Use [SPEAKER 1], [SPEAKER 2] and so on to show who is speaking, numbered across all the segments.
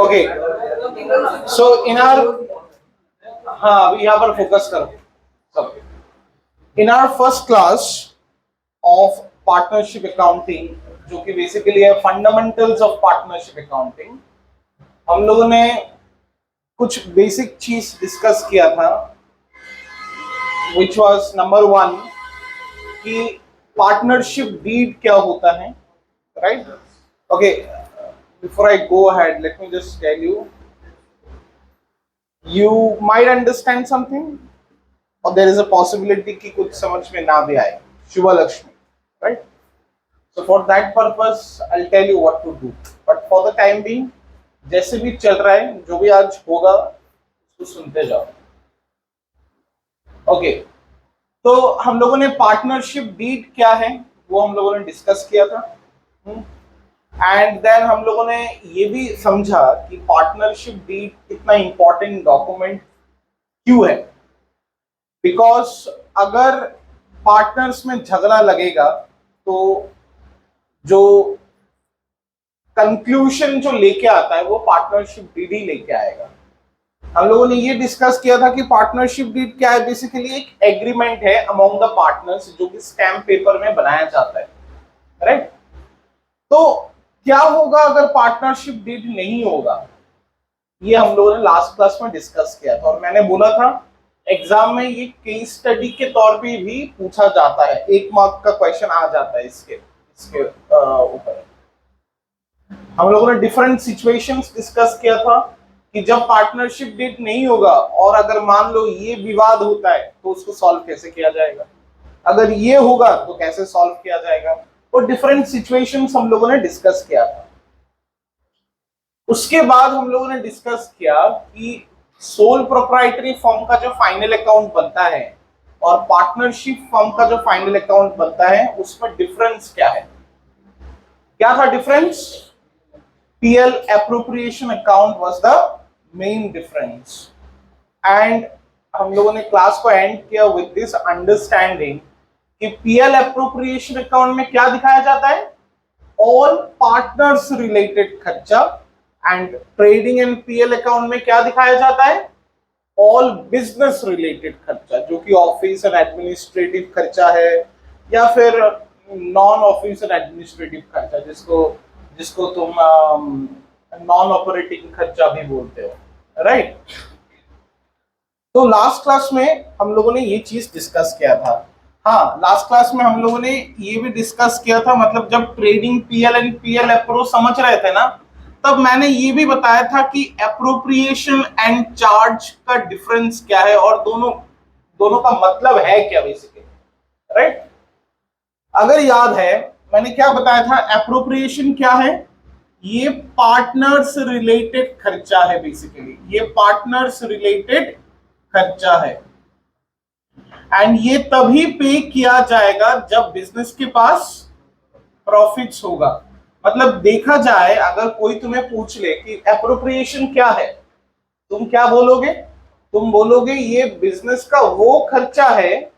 [SPEAKER 1] Okay, so in are, हाँ यहाँ पर फोकस करो सब। In our first class of partnership accounting, जो कि बेसिकली है फंडामेंटल्स ऑफ पार्टनरशिप अकाउंटिंग, हम लोगों ने कुछ बेसिक चीज डिस्कस किया था, विच वाज नंबर 1 कि पार्टनरशिप डीड क्या होता है, right? Okay, before I go ahead let me just tell you, you might understand something or there is a possibility कि कुछ समझ में ना भी आए, शुभ Lakshmi, right? So for that purpose I'll tell you what to do, but for the time being जैसे भी चल रहा है, जो भी आज होगा उसको सुनते जाओ। ओके, तो हम लोगों ने पार्टनरशिप डीड क्या है वो हम लोगों ने डिस्कस किया था, एंड देन हम लोगों ने ये भी समझा कि पार्टनरशिप डीड इतना इंपॉर्टेंट डॉक्यूमेंट क्यों है। बिकॉज अगर पार्टनर्स में झगड़ा लगेगा तो जो कंक्लूजन जो लेके आता है वो पार्टनरशिप डीड ही लेके आएगा। हम लोगों ने ये डिस्कस किया था कि पार्टनरशिप डीड क्या है, बेसिकली एक एग्रीमेंट है अमॉन्ग द पार्टनर्स जो कि स्टैम्प पेपर में बनाया जाता है, राइट? तो क्या होगा अगर पार्टनरशिप डीड नहीं होगा, ये हम लोगों ने लास्ट क्लास में डिस्कस किया था, और मैंने बोला था एग्जाम में ये केस स्टडी के तौर पे भी पूछा जाता है, 1 मार्क का क्वेश्चन आ जाता है इसके ऊपर। हम लोगों ने डिफरेंट सिचुएशंस डिस्कस किया था कि जब पार्टनरशिप डीड नहीं होगा और अगर मान लो ये विवाद होता है तो उसको सॉल्व कैसे किया जाएगा, अगर ये होगा तो कैसे सॉल्व किया जाएगा, और डिफरेंट सिचुएशंस हम लोगों ने डिस्कस किया था। उसके बाद हम लोगों ने डिस्कस किया कि सोल प्रोप्राइटरी फर्म का जो फाइनल अकाउंट बनता है और पार्टनरशिप फर्म का जो फाइनल अकाउंट बनता है उसमें डिफरेंस क्या है। क्या था difference? PL appropriation account was the main difference, and हम लोगों ने क्लास को एंड किया विद दिस अंडरस्टैंडिंग कि पीएल एप्रोप्रिएशन अकाउंट में क्या दिखाया जाता है? ऑल पार्टनर्स रिलेटेड खर्चा, and trading and PL account में क्या दिखाया जाता है? ऑल बिजनेस रिलेटेड खर्चा, जो कि ऑफिस एंड एडमिनिस्ट्रेटिव खर्चा है या फिर नॉन ऑफिस एंड एडमिनिस्ट्रेटिव खर्चा, जिसको तुम नॉन ऑपरेटिंग खर्चा भी बोलते हो, राइट? तो लास्ट क्लास में हम लोगों ने ये चीज डिस्कस किया था। हाँ, लास्ट क्लास में हम लोगों ने ये भी डिस्कस किया था, मतलब जब trading PL and PL appro समझ रहे थे ना, तब मैंने ये भी बताया था कि एप्रोप्रिएशन एंड चार्ज का डिफरेंस क्या है और दोनों का मतलब है क्या बेसिकली, राइट? अगर याद है मैंने क्या बताया था, एप्रोप्रिएशन क्या है? ये पार्टनर्स रिलेटेड खर्चा है, बेसिकली ये पार्टनर्स रिलेटेड खर्चा है, एंड ये तभी पे किया जाएगा जब बिजनेस के पास प्रॉफिट्स होगा। मतलब देखा जाए, अगर कोई तुम्हें पूछ ले कि एप्रोप्रिएशन क्या है, तुम क्या बोलोगे? तुम बोलोगे ये बिजनेस का वो खर्चा है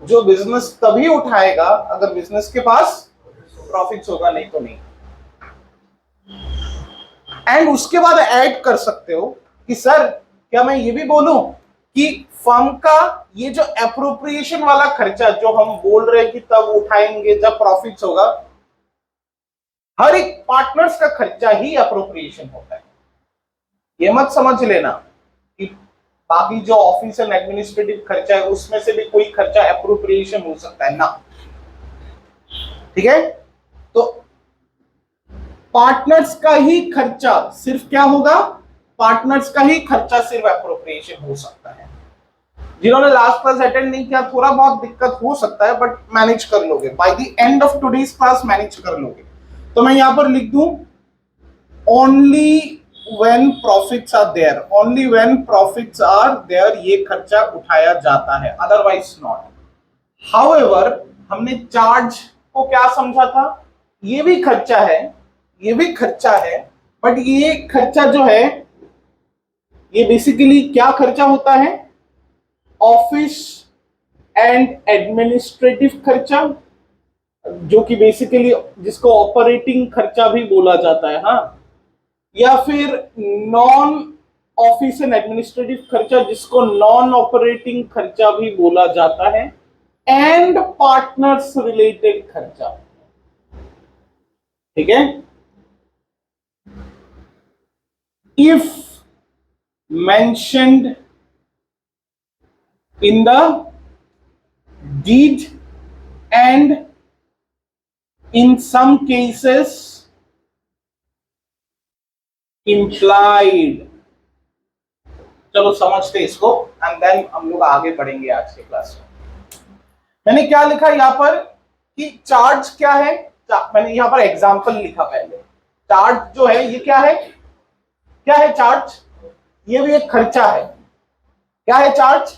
[SPEAKER 1] जो बिजनेस तभी उठाएगा अगर बिजनेस के पास प्रॉफिट्स होगा, नहीं तो नहीं। एंड उसके बाद ऐड कर सकते हो कि सर क्या मैं ये भी बोलूं कि फर्म का ये जो एप्रोप्रिएशन वाला खर्चा जो हम बोल रहे हैं कि तब उठाएंगे जब प्रॉफिट्स होगा, हर एक पार्टनर्स का खर्चा ही एप्रोप्रिएशन होता है। ये मत समझ लेना कि बाकी जो ऑफिस एंड एडमिनिस्ट्रेटिव खर्चा है उसमें से भी कोई खर्चा एप्रोप्रिएशन हो सकता है ना, ठीक है? तो पार्टनर्स का ही खर्चा सिर्फ क्या होगा? पार्टनर्स का ही खर्चा सिर्फ एप्रोप्रिएशन हो सकता है। जिन्होंने लास्ट क्लास अटेंड नहीं किया, थोड़ा बहुत दिक्कत हो सकता है, बट मैनेज कर लोगे, by the end of today's class manage कर लोगे। तो मैं यहां पर लिख दूं only when profits are there, only when profits are there ये खर्चा उठाया जाता है, अदरवाइज नॉट। हाउएवर हमने चार्ज को क्या समझा था? ये भी खर्चा है, ये भी खर्चा है, बट ये खर्चा जो है ये बेसिकली क्या खर्चा होता है? ऑफिस एंड एडमिनिस्ट्रेटिव खर्चा, जो कि बेसिकली जिसको ऑपरेटिंग खर्चा भी बोला जाता है। हाँ, या फिर नॉन ऑफिस एंड एडमिनिस्ट्रेटिव खर्चा, जिसको नॉन ऑपरेटिंग खर्चा भी बोला जाता है, एंड पार्टनर्स रिलेटेड खर्चा। ठीक है, if mentioned in the deed and in some cases implied। चलो समझते इसको एंड देन हम लोग आगे बढ़ेंगे आज के क्लास में। मैंने क्या लिखा यहां पर कि चार्ज क्या है, मैंने यहां पर एग्जांपल लिखा पहले। चार्ज जो है ये क्या है, क्या है चार्ज, ये भी एक खर्चा है। क्या है चार्ज,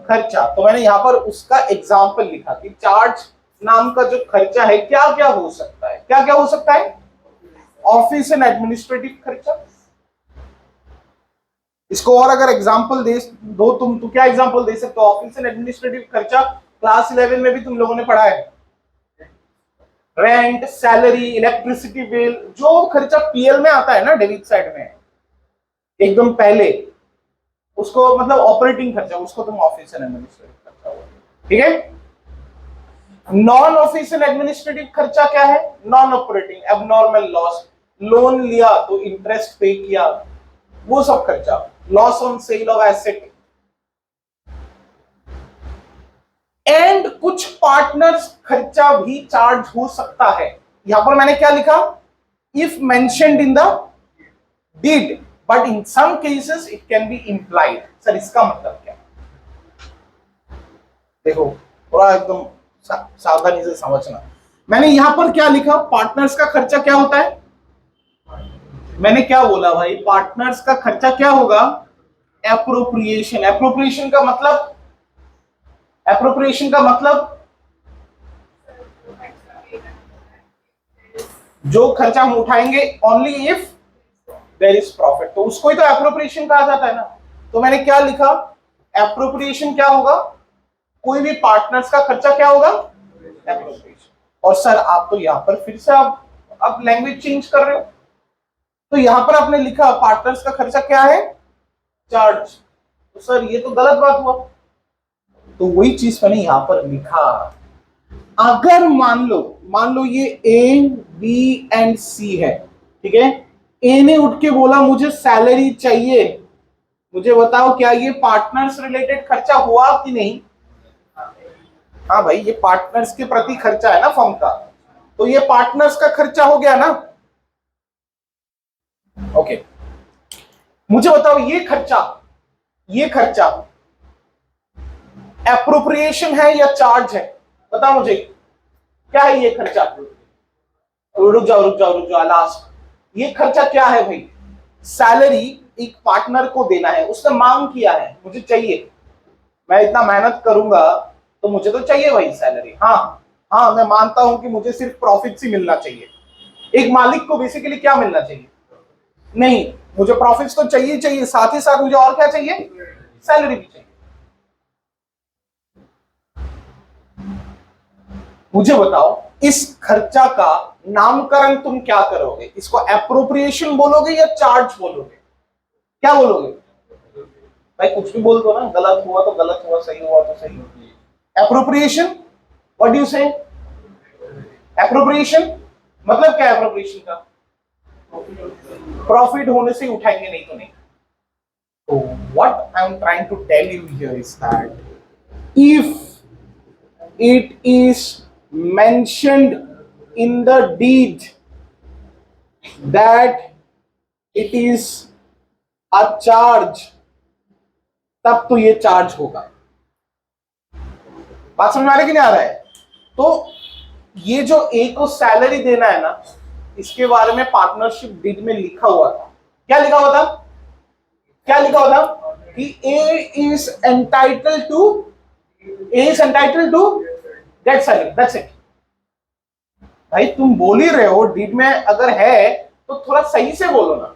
[SPEAKER 1] खर्चा। तो मैंने यहां पर उसका एग्जांपल लिखा कि चार्ज नाम का जो खर्चा है क्या क्या हो सकता है, क्या क्या हो सकता है, ऑफिस एंड एडमिनिस्ट्रेटिव खर्चा। इसको और अगर एग्जांपल दे दो तुम तो क्या एग्जांपल दे सकते हो, ऑफिस एंड एडमिनिस्ट्रेटिव खर्चा क्लास 11 में भी तुम लोगों ने पढ़ा है। रेंट, सैलरी, इलेक्ट्रिसिटी बिल, जो खर्चा पीएल में आता है ना डेबिट साइड में एकदम पहले, उसको मतलब ऑपरेटिंग खर्चा, उसको तुम ऑफिस एंड एडमिनिस्ट्रेटिव खर्चा बोलते। ठीक है। नॉन ऑफिस एंड एडमिनिस्ट्रेटिव खर्चा क्या है, non operating, abnormal loss, loan लिया तो इंटरेस्ट पे किया, वो सब खर्चा, loss on sale of asset. And कुछ पार्टनर्स खर्चा भी चार्ज हो सकता है। यहां पर मैंने क्या लिखा, if mentioned in the deed but in some cases it can be implied. Sir इसका मतलब क्या, देखो थोड़ा एकदम सावधानी से समझना। मैंने यहां पर क्या लिखा, पार्टनर्स का खर्चा क्या होता है, मैंने क्या बोला भाई, पार्टनर्स का खर्चा क्या होगा, एप्रोप्रिएशन। एप्रोप्रिएशन का मतलब, एप्रोप्रिएशन का मतलब जो खर्चा हम उठाएंगे only if there is profit, तो उसको ही तो एप्रोप्रिएशन कहा जाता है ना। तो मैंने क्या लिखा, एप्रोप्रिएशन क्या होगा, कोई भी पार्टनर्स का खर्चा क्या होगा, एप्रोप्रिएशन। और सर आप तो यहां पर फिर से आप लैंग्वेज चेंज कर रहे हो, तो यहां पर आपने लिखा पार्टनर्स का खर्चा क्या है, चार्ज। तो सर ये तो गलत बात हुआ। तो वही चीज मैंने यहां पर लिखा, अगर मान लो ये ए बी एंड सी है, ठीक है। ए ने उठ के बोला मुझे सैलरी चाहिए, मुझे बताओ क्या ये पार्टनर्स रिलेटेड खर्चा हुआ कि नहीं। हाँ भाई ये पार्टनर्स के प्रति खर्चा है ना फर्म का, तो ये पार्टनर्स का खर्चा हो गया ना। ओके, मुझे बताओ ये खर्चा एप्रोप्रिएशन है या चार्ज है, बताओ मुझे क्या है ये खर्चा। रुक जाओ लास्ट, ये खर्चा क्या है भाई, सैलरी एक पार्टनर को देना है, उसने मांग किया है मुझे चाहिए, मैं इतना मेहनत करूंगा तो मुझे तो चाहिए भाई सैलरी। हाँ मैं मानता हूं कि मुझे सिर्फ प्रॉफिट ही मिलना चाहिए, एक मालिक को बेसिकली क्या मिलना चाहिए, नहीं मुझे प्रॉफिट्स तो चाहिए, साथ ही साथ मुझे और क्या चाहिए, सैलरी भी चाहिए। मुझे बताओ इस खर्चा का नामकरण तुम क्या करोगे, इसको एप्रोप्रिएशन बोलोगे या चार्ज बोलोगे, क्या बोलोगे भाई, कुछ भी बोल दो ना, गलत हुआ तो गलत हुआ, सही हुआ तो सही हुआ। एप्रोप्रिएशन, व्हाट डू यू से, एप्रोप्रिएशन मतलब क्या है, एप्रोप्रिएशन का प्रॉफिट होने से उठाएंगे, नहीं तो नहीं। तो what I am trying to tell you here is that if it is mentioned in the deed that it is a charge, तब तो ये चार्ज होगा। बात समझ में आ रही कि नहीं आ रहा है। तो ये जो ए को सैलरी देना है ना, इसके बारे में पार्टनरशिप डीड में लिखा हुआ था, क्या लिखा हुआ था, क्या लिखा हुआ था कि A is entitled to get salary, that's it. भाई तुम बोल ही रहे हो डीड में अगर है तो थोड़ा सही से बोलो ना,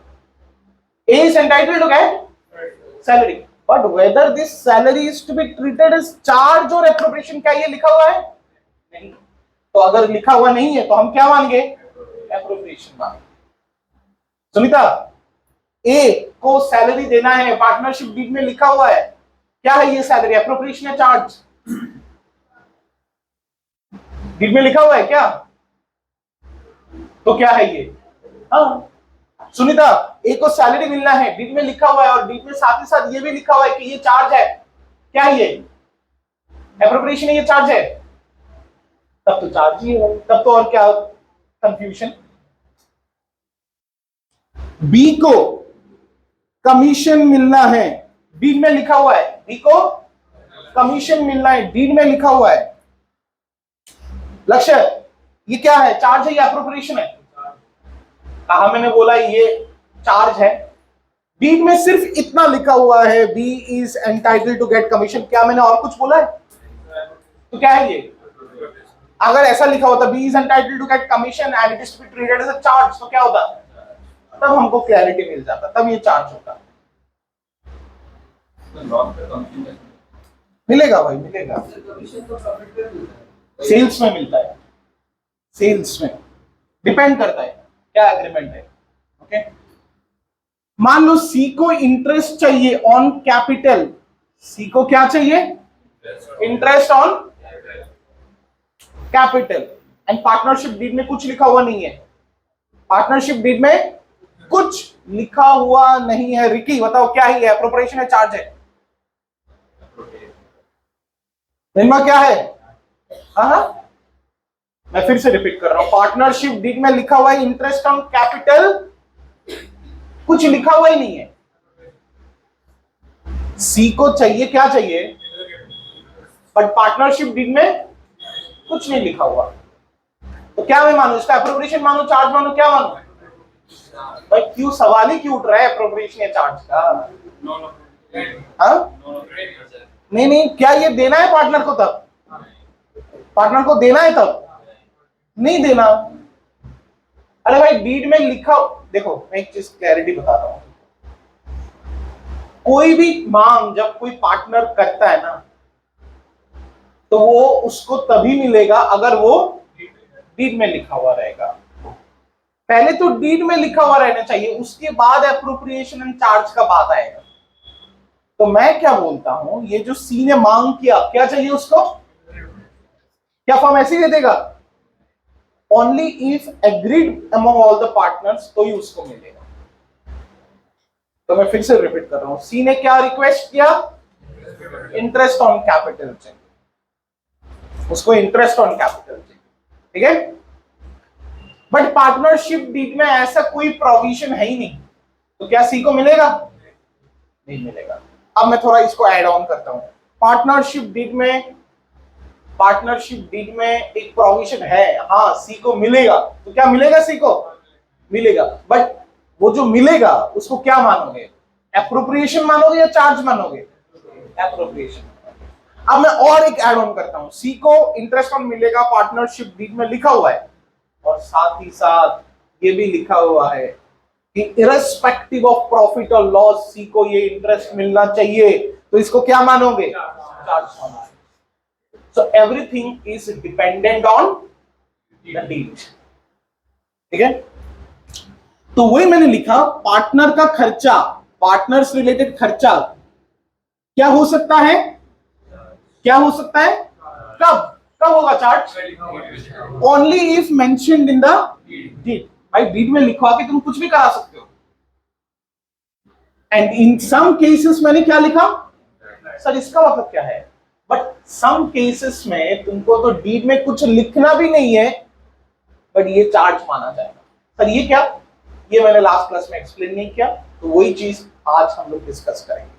[SPEAKER 1] A is entitled to get salary, but whether this salary is to be treated as charge or appropriation, क्या ये लिखा हुआ है, नहीं। तो अगर लिखा हुआ नहीं है तो हम क्या मानेंगे, एप्रोप्रिएशन मानेंगे। सुनीता ए को सैलरी देना है, पार्टनरशिप डीड में लिखा हुआ है, क्या है ये सैलरी? एप्रोप्रिएशन है, चार्ज? डीड में लिखा हुआ है क्या? तो क्या है ये? हाँ सुनीता, ए को सैलरी मिलना है, डीड में लिखा हुआ है, और डीड में साथ ही साथ ये भी लिखा हुआ है कि ये चार्ज है, क्या है ये? एप्रोप्रिएशन है, ये चार्ज है, तब तो चार्ज ही है, तब तो और क्या कंफ्यूजन? बी को कमीशन मिलना है, डीड में लिखा हुआ है, बी को कमीशन मिलना है, डीड में लिखा हुआ है। लक्ष्य, ये क्या है? चार्ज है या एप्रोप्रिएशन है? कहा मैंने बोला ये चार्ज है। डीड में सिर्फ इतना लिखा हुआ है, B is entitled to get commission, क्या मैंने और कुछ बोला है? तो क्या है ये? अगर ऐसा लिखा होता B is entitled to get commission and it is to be treated as a charge, तो क्या होता? तब हमको क्लैरिटी मिल जाता, तब ये चार्ज होता। मिलेगा भाई, मिलेगा, सेल्स में मिलता है, सेल्स में डिपेंड करता है क्या एग्रीमेंट है। ओके, मान लो सी को इंटरेस्ट चाहिए ऑन कैपिटल, सी को क्या चाहिए? Interest on capital, and partnership deed में कुछ लिखा हुआ नहीं है, पार्टनरशिप डीड में कुछ लिखा हुआ नहीं है। रिकी बताओ क्या ही है? एप्रोप्रिएशन है, चार्ज है? निर्मा क्या है? हाँ, मैं फिर से रिपीट कर रहा हूं, पार्टनरशिप डीड में लिखा हुआ है इंटरेस्ट ऑन कैपिटल, कुछ लिखा हुआ ही नहीं है। सी को चाहिए, क्या चाहिए? बट पार्टनरशिप डीड में कुछ नहीं लिखा हुआ, तो क्या मैं मानू? इसका एप्रोप्रिएशन मानू, चार्ज मानू, क्या मानू? भाई क्यों सवाल ही क्यों उठ रहा है एप्रोप्रिएशन या चार्ज का? हाँ? नहीं नहीं, क्या ये देना है पार्टनर को? तब पार्टनर को देना है, तब नहीं देना। अरे भाई डीड में लिखा, देखो मैं एक चीज क्लैरिटी बताता हूं, कोई भी मांग जब कोई पार्टनर करता है ना, तो वो उसको तभी मिलेगा अगर वो डीड में लिखा हुआ रहेगा। पहले तो डीड में लिखा हुआ रहना चाहिए, उसके बाद एप्रोप्रिएशन एंड चार्ज का बात आएगा। तो मैं क्या बोलता हूं, ये जो सी ने मांग किया, क्या चाहिए उसको? क्या फॉर्म ऐसे ही दे देगा? Only if agreed among all the partners, तो ही उसको मिलेगा। तो मैं फिर से रिपीट कर रहा हूं, सी ने क्या रिक्वेस्ट किया? इंटरेस्ट ऑन कैपिटल चाहिए, उसको इंटरेस्ट ऑन कैपिटल चाहिए, ठीक है? बट पार्टनरशिप डीड में ऐसा कोई प्रोविजन है ही नहीं, तो क्या सी को मिलेगा? नहीं मिलेगा। अब मैं थोड़ा इसको ऐड ऑन करता हूं, पार्टनरशिप डीड में एक प्रोविजन है, हाँ सी को मिलेगा, तो क्या मिलेगा? सी को मिलेगा, बट वो जो मिलेगा उसको क्या मानोगे? एप्रोप्रिएशन मानोगे या चार्ज मानोगे? एप्रोप्रिएशन। अब मैं और एक ऐड ऑन करता हूं, सी को इंटरेस्ट ऑन मिलेगा, पार्टनरशिप डीड में लिखा हुआ है, और साथ ही साथ ये भी लिखा हुआ है कि इररिस्पेक्टिव ऑफ प्रॉफिट और लॉस सी को ये इंटरेस्ट मिलना चाहिए, तो इसको क्या मानोगे? चार्ज मानोगे। So everything is dependent on the deed, ठीक है? तो वही मैंने लिखा, पार्टनर का खर्चा, पार्टनर्स रिलेटेड खर्चा क्या हो सकता है? क्या हो सकता है? कब कब होगा charge? Only if mentioned in the deed. भाई डीड में लिखवा के तुम कुछ भी करा सकते हो, एंड इन सम केसेस मैंने क्या लिखा? सर इसका मतलब क्या है? बट सम केसेस में तुमको तो डीड में कुछ लिखना भी नहीं है, बट ये चार्ज माना जाएगा। सर ये क्या? ये मैंने लास्ट क्लास में एक्सप्लेन नहीं किया, तो वही चीज आज हम लोग डिस्कस करेंगे।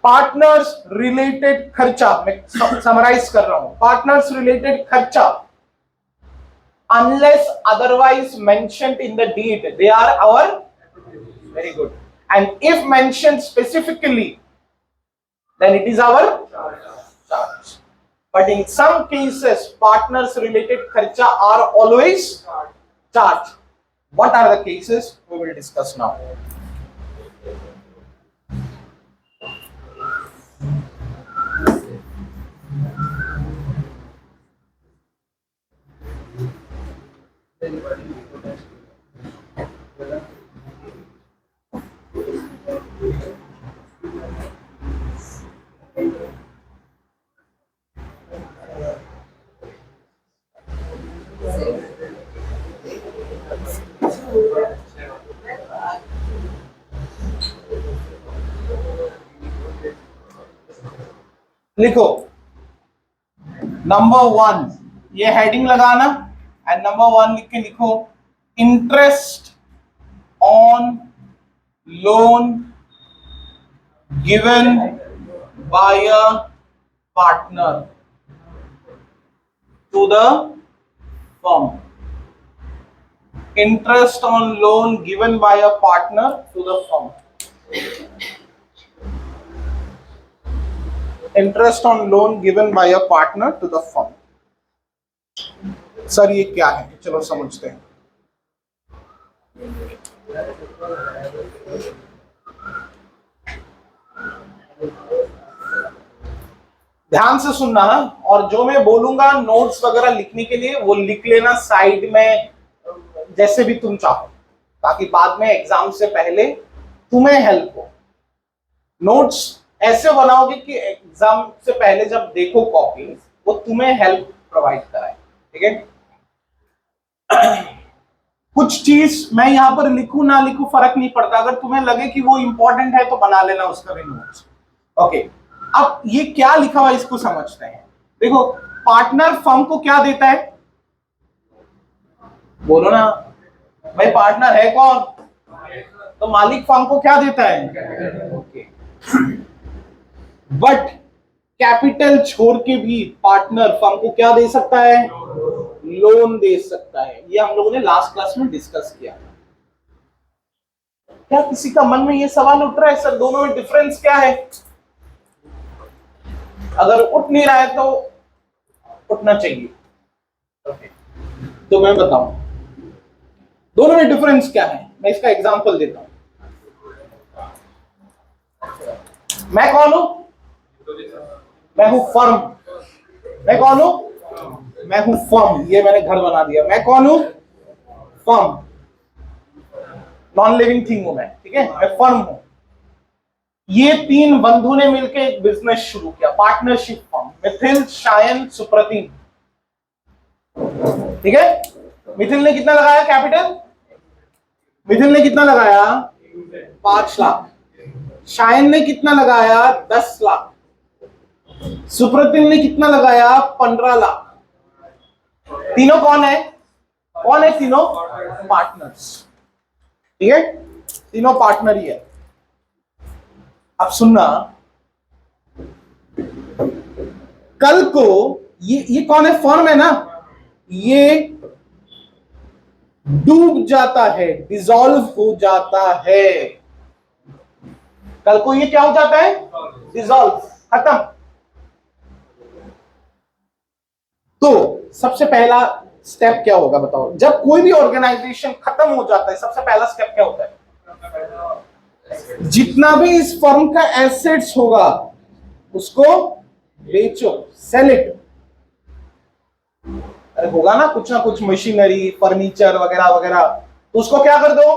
[SPEAKER 1] पार्टनर्स रिलेटेड खर्चा, मैं समराइज कर रहा हूं, पार्टनर्स रिलेटेड खर्चा unless otherwise mentioned in the deed they are our, very good, and if mentioned specifically then it is our charge, but in some cases partners related kharcha are always charged. What are the cases? We will discuss now. लिखो number 1, ये heading लगाना and number 1 लिख के लिखो interest on loan given by a partner to the firm. Interest on loan given by a partner to the firm. Interest on loan given by a partner to the firm. Sir ये क्या है, चलो समझते हैं। ध्यान से सुनना, और जो मैं बोलूंगा नोट्स वगैरह लिखने के लिए वो लिख लेना साइड में, जैसे भी तुम चाहो, ताकि बाद में एग्जाम से पहले तुम्हें हेल्प हो। नोट्स ऐसे बनाओगे कि एग्जाम से पहले जब देखो कॉपी वो तुम्हें हेल्प प्रोवाइड कराए, ठीक है। कुछ चीज मैं यहां पर लिखूं ना लिखूं फर्क नहीं पड़ता, अगर तुम्हें लगे कि वो इंपॉर्टेंट है तो बना लेना उसका भी नोट्स। ओके, अब ये क्या लिखा हुआ इसको समझते हैं। देखो, पार्टनर फर्म को क्या देता है, बोलो ना भाई, पार्टनर है कौन, तो मालिक फर्म को क्या देता है। ओके, बट कैपिटल छोड़ के भी पार्टनर फर्म को क्या दे सकता है, लोन दे सकता है। ये हम लोगों ने लास्ट क्लास में डिस्कस किया। क्या किसी का मन में ये सवाल उठ रहा है, सर दोनों में डिफरेंस क्या है। अगर उठ नहीं रहा है तो उठना चाहिए। ओके, तो मैं बताऊं दोनों में डिफरेंस क्या है। मैं इसका एग्जांपल देता हूं। मैं कौन हूं, मैं हूं फर्म। मैं कौन हूं, मैं हूं फर्म। ये मैंने घर बना दिया। मैं कौन हूं, फर्म। नॉन लिविंग थिंग हूं मैं, ठीक है, मैं फर्म हूं। ये तीन बंधु ने मिलकर एक बिजनेस शुरू किया, पार्टनरशिप फर्म, मिथिल, शायन, सुप्रतिम, ठीक है। मिथिल ने कितना लगाया कैपिटल, मिथिल ने कितना लगाया 5 लाख, शायन ने कितना लगाया 10 लाख, सुप्रतिम ने कितना लगाया 15 लाख। तीनों कौन है, कौन है तीनों, पार्टनर्स, ठीक है, तीनों पार्टनर ही है। अब सुनना, कल को ये कौन है, फर्म है ना, ये डूब जाता है, डिसॉल्व हो जाता है। कल को ये क्या हो जाता है, डिसॉल्व, खत्म। तो सबसे पहला स्टेप क्या होगा बताओ, जब कोई भी ऑर्गेनाइजेशन खत्म हो जाता है सबसे पहला स्टेप क्या होता है, जितना भी इस फर्म का एसेट्स होगा उसको बेचो, सेल इट। अरे होगा ना कुछ मशीनरी, फर्नीचर वगैरह वगैरह, तो उसको क्या कर दो,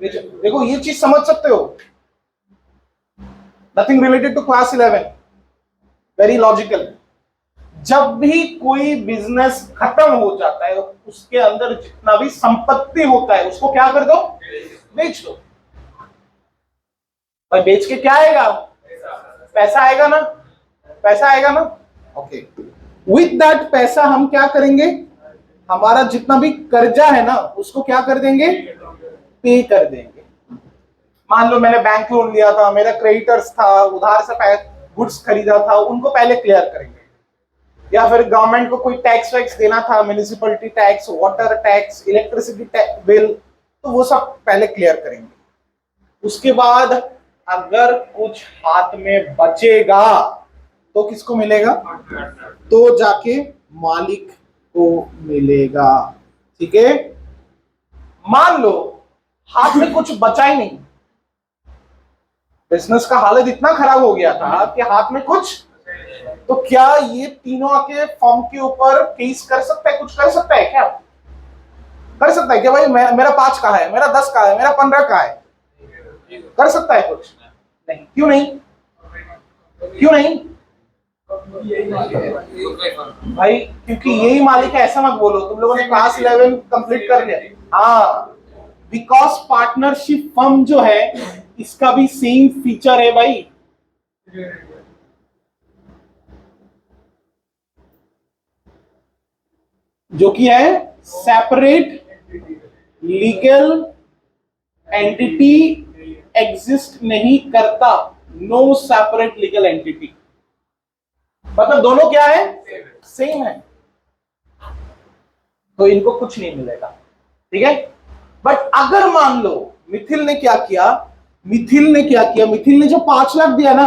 [SPEAKER 1] बेचो। देखो ये चीज समझ सकते हो, nothing related to class 11, very logical. जब भी कोई बिजनेस खत्म हो जाता है उसके अंदर जितना भी संपत्ति होता है उसको क्या कर दो, बेच दो। और बेच के क्या आएगा, पैसा आएगा ना, पैसा आएगा ना। ओके, विद दैट पैसा हम क्या करेंगे, हमारा जितना भी कर्जा है ना उसको क्या कर देंगे, पे कर देंगे। मान लो मैंने बैंक लोन लिया था, मेरा क्रेडिटर्स था, उधार से गुड्स खरीदा था, उनको पहले क्लियर करेंगे। या फिर गवर्नमेंट को कोई टैक्स वैक्स देना था, municipality tax, water tax, electricity bill, तो वो सब पहले क्लियर करेंगे। उसके बाद अगर कुछ हाथ में बचेगा तो किसको मिलेगा, तो जाके मालिक को मिलेगा, ठीक है। मान लो हाथ में कुछ बचा ही नहीं, बिजनेस का हालत इतना खराब हो गया था कि हाथ में कुछ, तो क्या ये तीनों आके फर्म के ऊपर केस कर सकता है, कुछ कर सकता है क्या, सकता है कि भाई मेरा 5 का है, मेरा 10 का है, मेरा 15 का है? कर सकता है कुछ? नहीं। क्यों नहीं? क्यों नहीं भाई? क्योंकि यही मालिक है, ऐसा मत बोलो। तुम लोगों ने क्लास 11 कंप्लीट कर लिया। हाँ, बिकॉज पार्टनरशिप फर्म जो है इसका भी सेम फीचर है भाई। जो कि है सेपरेट लीगल एंटिटी एग्जिस्ट नहीं करता। नो सेपरेट लीगल एंटिटी, मतलब दोनों क्या है? सेम है। तो इनको कुछ नहीं मिलेगा, ठीक है। बट अगर मान लो मिथिल ने क्या किया, मिथिल ने जो 5 लाख दिया ना,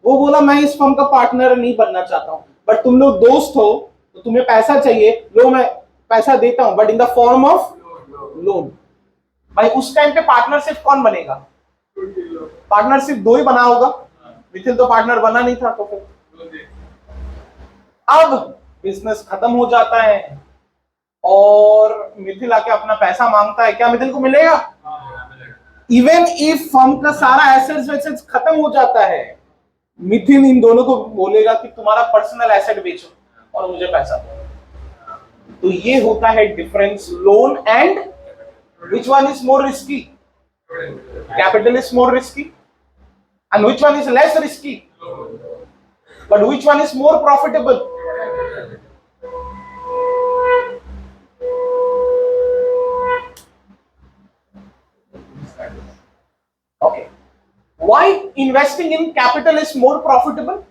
[SPEAKER 1] वो बोला मैं इस फर्म का पार्टनर नहीं बनना चाहता हूं, बट तुम लोग दोस्त हो तो तुम्हें पैसा चाहिए, लो मैं पैसा देता हूं, but in the form of loan. भाई उस टाइम पे पार्टनरशिप कौन बनेगा? पार्टनरशिप 2 ही बना होगा। मिथिल तो पार्टनर बना नहीं था, तो फिर अब बिजनेस खत्म हो जाता है और मिथिल आके अपना पैसा मांगता है। क्या मिथिल को मिलेगा? इवन इफ फर्म का सारा एसेट्स वेसेट्स खत्म हो जाता है, मिथिल इन दोनों को बोलेगा कि तुम्हारा पर्सनल एसेट बेचो और मुझे पैसा दो। तो ये होता है difference, loan and which one is more risky? Capital is more risky, and which one is less risky? But which one is more profitable? Okay, why investing in capital is more profitable?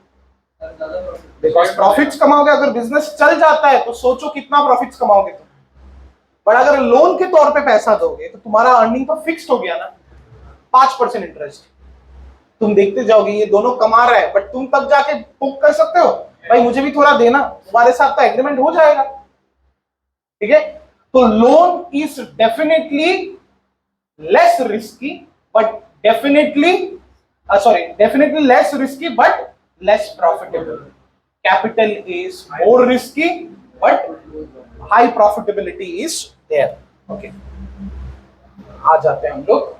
[SPEAKER 1] Because profits कमाओगे। अगर business चल जाता है तो सोचो कितना profits कमाओगे तुम। पर अगर लोन के तौर पे पैसा दोगे तो तुम्हारा अर्निंग तो फिक्स्ड हो गया ना, 5% इंटरेस्ट। तुम देखते जाओगे ये दोनों कमा रहा है, बट तुम तब जाके बुक कर सकते हो भाई मुझे भी थोड़ा देना, तुम्हारे साथ तो एग्रीमेंट हो जाएगा, ठीक है। तो loan is definitely less risky, but definitely less risky but less profitable. Capital is more risky but high profitability is there. Okay, आ जाते हैं हम लोग।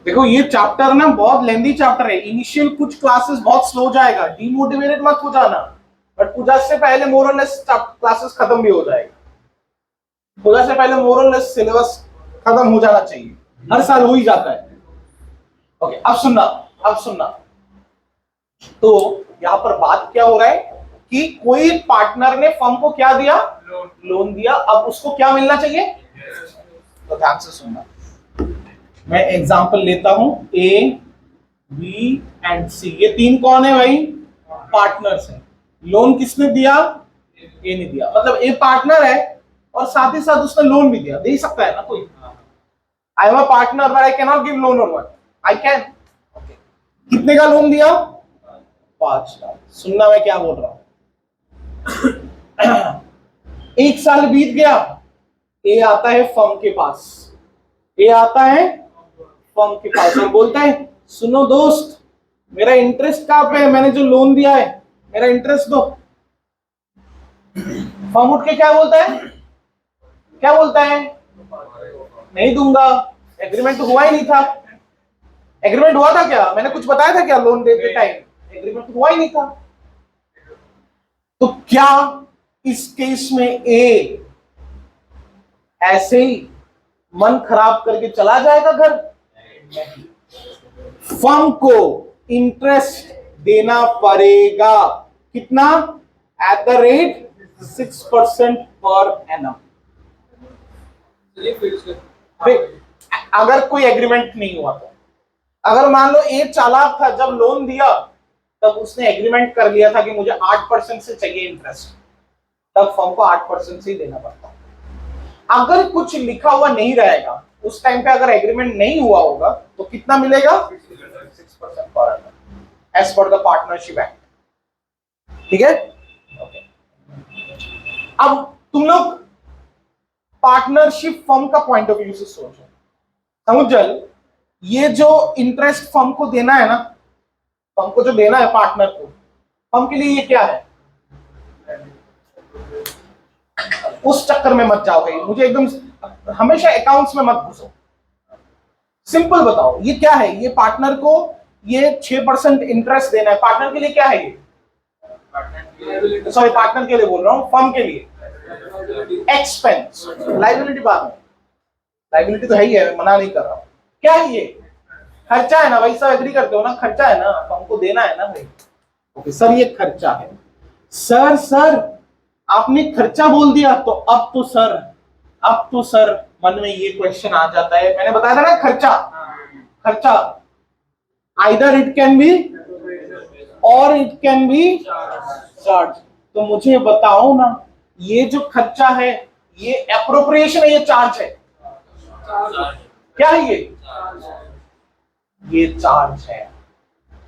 [SPEAKER 1] देखो ये चैप्टर ना बहुत लेंथी चैप्टर है। इनिशियल कुछ क्लासेस बहुत स्लो जाएगा, डिमोटिवेटेड मत हो जाना, बट पूजा से पहले मोर और लेस क्लासेस खत्म भी हो जाएगा। पूजा से पहले मोर और लेस सिलेबस खत्म हो जाना चाहिए, हर साल हो ही जाता है। ओके, अब सुनना। तो यहां पर बात क्या हो रहा है कि कोई पार्टनर ने फर्म को क्या दिया? लोन दिया। अब उसको क्या मिलना चाहिए? तो ध्यान से सुनना। मैं एग्जांपल लेता हूं, ए, बी एंड सी। ये 3 कौन है भाई? पार्टनर्स हैं। लोन किसने दिया? ए ने दिया। मतलब ए पार्टनर है और साथ ही साथ उसने लोन भी दिया। दे ही सकता है ना कोई। I am a partner but I can not give loan और व्हाट आई कैन। कितने का लोन दिया? 5 लाख। सुनना मैं क्या बोल रहा हूं। 1 साल बीत गया, ए आता है फर्म के पास। और बोलता है सुनो दोस्त, मेरा इंटरेस्ट कहां पे है? मैंने जो लोन दिया है मेरा इंटरेस्ट दो। फर्म उठ के क्या बोलता है? नहीं दूंगा। एग्रीमेंट तो हुआ ही नहीं था। एग्रीमेंट हुआ था क्या? मैंने कुछ बताया था क्या लोन देते टाइम? एग्रीमेंट तो हुआ ही नहीं था। तो क्या इस केस में ए ऐसे ही मन खराब करके चला जाएगा घर? फर्म को इंटरेस्ट देना पड़ेगा। कितना? At the rate 6% per annum. अगर कोई एग्रीमेंट नहीं हुआ तो, अगर मान लो ए चालाक था, जब लोन दिया तब उसने एग्रीमेंट कर लिया था कि मुझे 8% से चाहिए इंटरेस्ट, तब फर्म को 8% से ही देना पड़ता। अगर कुछ लिखा हुआ नहीं रहेगा उस टाइम पे, अगर एग्रीमेंट नहीं हुआ होगा तो कितना मिलेगा? 6% per annum as per the partnership act, ठीक है। अब तुम लोग पार्टनरशिप फर्म का पॉइंट ऑफ व्यू से सोचो। समुज्जल, ये जो इंटरेस्ट फर्म को देना है ना, फर्म को जो देना है पार्टनर को, फर्म के लिए ये क्या है? उस चक्कर में मत जाओ भाई, मुझे एकदम हमेशा अकाउंट्स में मत घुसो। सिंपल बताओ ये क्या है, ये पार्टनर को ये 6% इंटरेस्ट देना है, पार्टनर के लिए क्या है ये, सॉरी पार्टनर के लिए बोल रहा हूं, फर्म के लिए एक्सपेंस, लाइबिलिटी बाद में, लाइबिलिटी तो है ही है, मना नहीं कर रहा हूं, क्या है ये, खर्चा है ना भाई, सब एग्री करते हो ना, खर्चा है ना, फर्म को देना है ना भाई। ओके सर ये खर्चा है, सर आपने खर्चा बोल दिया तो अब तो सर मन में ये क्वेश्चन आ जाता है, मैंने बताया था ना खर्चा आइदर इट कैन बी और इट कैन बी चार्ज। तो मुझे बताओ ना, ये जो खर्चा है ये एप्रोप्रिएशन है, ये चार्ज है, क्या है ये चार्ज है।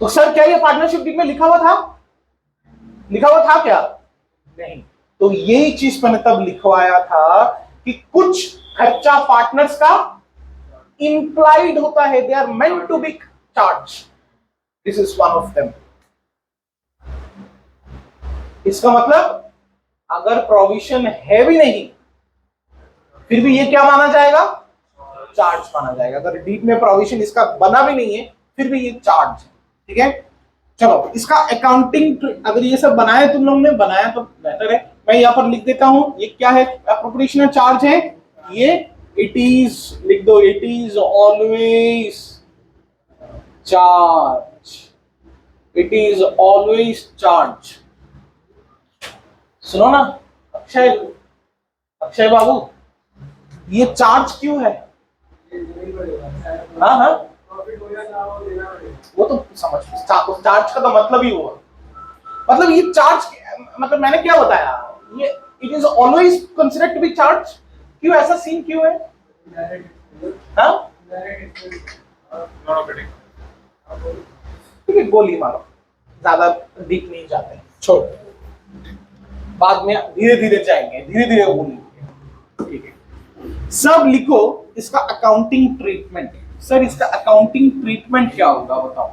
[SPEAKER 1] तो सर क्या ये पार्टनरशिप डीड में लिखा हुआ था क्या, नहीं, तो यही चीज मैंने तब लिखवाया था कि कुछ खर्चा पार्टनर्स का इंप्लाइड होता है, they are meant to be charge, this is one of them. इसका मतलब अगर प्रोविजन है भी नहीं फिर भी ये क्या माना जाएगा, चार्ज माना जाएगा। अगर डीड में प्रोविजन इसका बना भी नहीं है फिर भी ये चार्ज है, ठीक है। चलो इसका अकाउंटिंग, अगर ये सब बनाया तुम लोगों ने बनाया तो बेहतर है, मैं यहां पर लिख देता हूं ये क्या है, एप्रोप्रिएशन चार्ज है ये, इट इज लिख दो, it is always charge, it is always charge. सुनो ना अक्षय बाबू, ये चार्ज क्यों है, हाँ वो तो समझ, चार्ज का तो मतलब ही हुआ, मतलब ये चार्ज, मतलब मैंने क्या बताया, ये it is always considered to be charge, क्यों ऐसा सीन क्यों है, हाँ ठीक है, गोली मारो, ज्यादा डीप नहीं जाते, छोड़, बाद में धीरे धीरे जाएंगे, धीरे धीरे बोलेंगे, ठीक है। सब लिखो इसका अकाउंटिंग ट्रीटमेंट, सर इसका अकाउंटिंग ट्रीटमेंट क्या होगा बताओ,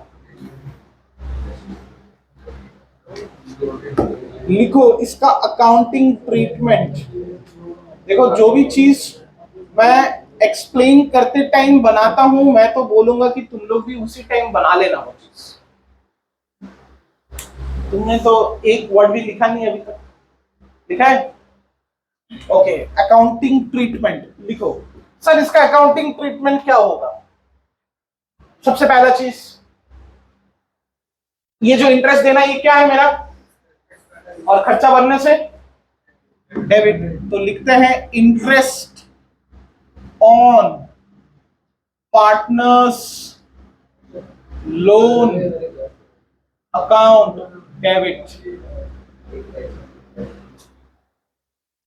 [SPEAKER 1] लिखो इसका अकाउंटिंग ट्रीटमेंट। देखो जो भी चीज मैं एक्सप्लेन करते टाइम बनाता हूं मैं तो बोलूंगा कि तुम लोग भी उसी टाइम बना लेना वो चीज, तुमने तो एक वर्ड भी लिखा नहीं अभी तक, लिखा है, ओके अकाउंटिंग ट्रीटमेंट लिखो। सर इसका अकाउंटिंग ट्रीटमेंट क्या होगा, सबसे पहला चीज ये जो इंटरेस्ट देना ये क्या है मेरा, और खर्चा बनने से डेबिट, तो लिखते हैं interest on partners loan account debit,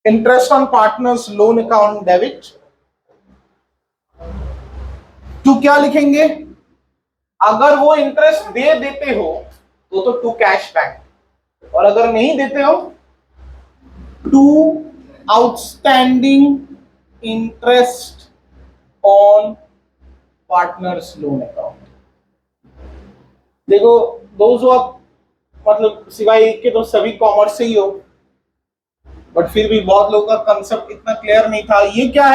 [SPEAKER 1] interest on partners loan account debit. To क्या लिखेंगे, अगर वो इंटरेस्ट दे देते हो तो टू कैश बैक, और अगर नहीं देते हो to outstanding interest on partners loan account. देखो दोस्तों आप मतलब सिवाय के तो सभी कॉमर्स से ही हो, बट फिर भी बहुत लोगों का कंसेप्ट इतना क्लियर नहीं था। ये क्या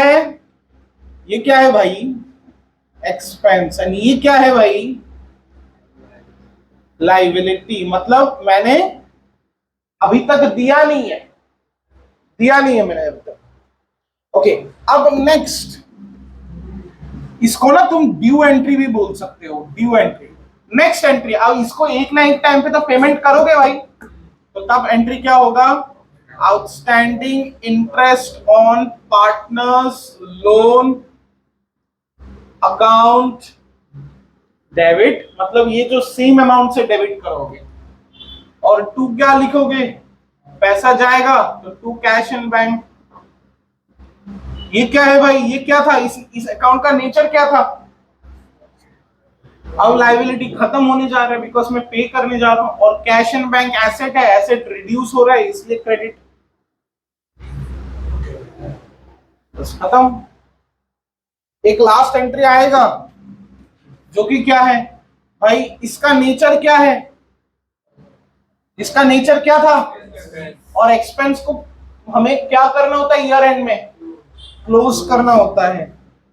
[SPEAKER 1] है भाई एक्सपेंस, एंड ये क्या है भाई लाइबिलिटी, मतलब मैंने अभी तक दिया नहीं है मैंने अभी तक। ओके अब नेक्स्ट, इसको ना तुम ड्यू एंट्री भी बोल सकते हो, ड्यू एंट्री, नेक्स्ट एंट्री। अब इसको एक ना एक टाइम पे तो पेमेंट करोगे भाई, तो तब एंट्री क्या होगा, outstanding interest on partners loan account debit, मतलब ये जो सेम अमाउंट से डेबिट करोगे, और टू क्या लिखोगे, पैसा जाएगा तो टू कैश इन बैंक। ये क्या है भाई, ये क्या था, इस अकाउंट का नेचर क्या था, अब लायबिलिटी खत्म होने जा रहा है बिकॉज मैं पे करने जा रहा हूं, और कैश इन बैंक एसेट है, एसेट रिड्यूस हो रहा है इसलिए क्रेडिट, बस खत्म। एक लास्ट एंट्री आएगा जो कि क्या है भाई, इसका नेचर क्या है, इसका नेचर क्या था, और एक्सपेंस को हमें क्या करना होता है ईयर एंड में? क्लोज करना होता है।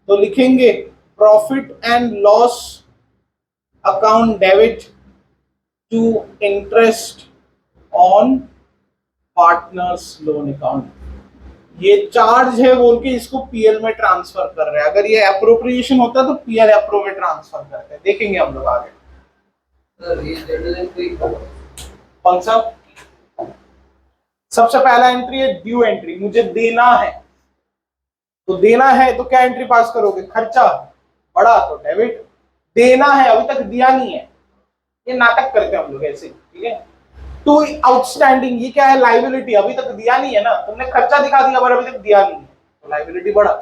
[SPEAKER 1] तो लिखेंगे profit and loss account debit to interest on partners loan account. ये चार्ज है बोल के इसको पीएल में ट्रांसफर कर रहे हैं। अगर ये अप्रोप्रिएशन होता है तो पीएल अप्रो में ट्रांसफर करते हैं। देखेंगे हम लोग आगे। कौन सा? सबसे पहला एंट्री है ड्यू एंट्री, मुझे देना है। तो देना है तो क्या एंट्री पास करोगे? खर्चा बड़ा तो डेबिट, देना है अभी तक दिया नहीं है, ये नाटक करते हैं हम लोग ऐसे, ठीक है। टू आउटस्टैंडिंग, ये क्या है? लाइबिलिटी, अभी तक दिया नहीं है ना, तुमने खर्चा दिखा दिया पर अभी तक दिया नहीं है, तो लाइबिलिटी बढ़ा।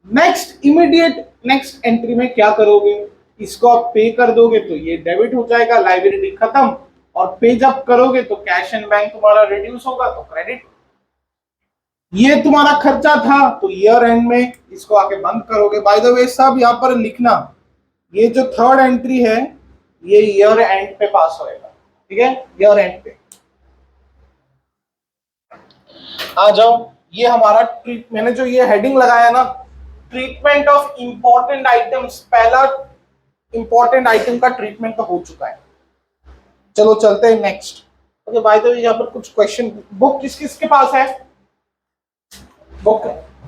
[SPEAKER 1] नेक्स्ट इमीडिएट नेक्स्ट एंट्री में क्या करोगे? इसको आप पे कर दोगे तो ये डेबिट हो जाएगा, लाइबिलिटी खत्म। और पे जब करोगे तो कैश एंड बैंक तुम्हारा रिड्यूस होगा तो क्रेडिट। ये तुम्हारा खर्चा था तो ईयर एंड में इसको आके बंद करोगे। बाय द वे सब यहाँ पर लिखना, ये जो थर्ड एंट्री है ये ईयर एंड पे पास होएगा, ठीक है, ईयर एंड पे। आ जाओ, ये हमारा मैंने जो ये हेडिंग लगाया ना, ट्रीटमेंट ऑफ इंपॉर्टेंट आइटम्स, पहला इंपॉर्टेंट आइटम का ट्रीटमेंट तो हो चुका है। चलो चलते हैं next. Okay, by the way यहाँ पर कुछ क्वेश्चन, बुक किस किस के पास है? बुक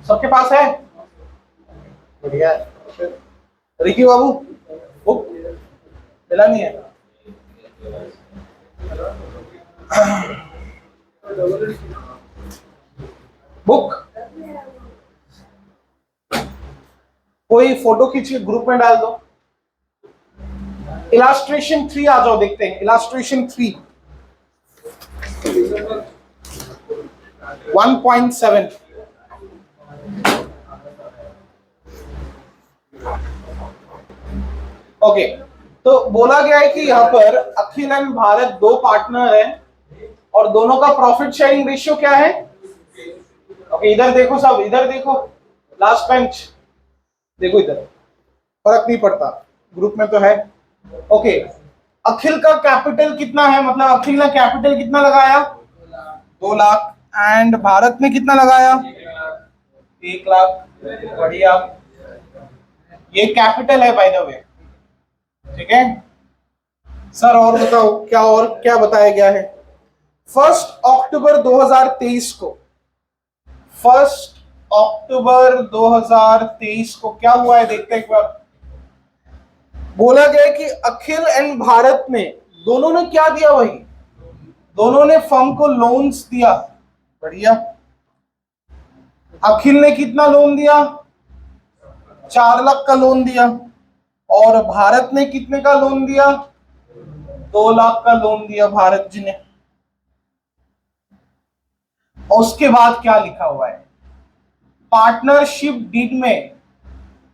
[SPEAKER 1] सबके पास है? बढ़िया। रिकी बाबू बुक मिला नहीं है? बुक कोई फोटो खींच के ग्रुप में डाल दो। इलास्ट्रेशन 3 आ जाओ, देखते हैं इलास्ट्रेशन 3 1.7। ओके, तो बोला गया है कि यहाँ पर अखिल एंड भारत दो पार्टनर हैं और दोनों का प्रॉफिट शेयरिंग रेशियो क्या है? ओके, इधर देखो सब, इधर देखो, लास्ट बेंच देखो, इधर फर्क नहीं पड़ता, ग्रुप में तो है। ओके, अखिल का कैपिटल कितना है? मतलब अखिल ने कैपिटल कितना लगाया? 2 लाख। एंड भारत ने कितना लगाया? 1 लाख। बढ़िया, ये कैपिटल है बाय द वे, ठीक है सर। और बताओ क्या, और क्या बताया गया है? 1 अक्टूबर 2023 को, 1 अक्टूबर 2023 को क्या हुआ है देखते हैं एक बार। बोला गया कि अखिल एंड भारत ने दोनों ने क्या दिया? वही, दोनों ने फर्म को लोन्स दिया। बढ़िया। अखिल ने कितना लोन दिया? 4 लाख का लोन दिया। और भारत ने कितने का लोन दिया? 2 लाख का लोन दिया भारत जी ने। और उसके बाद क्या लिखा हुआ है? पार्टनरशिप डीड में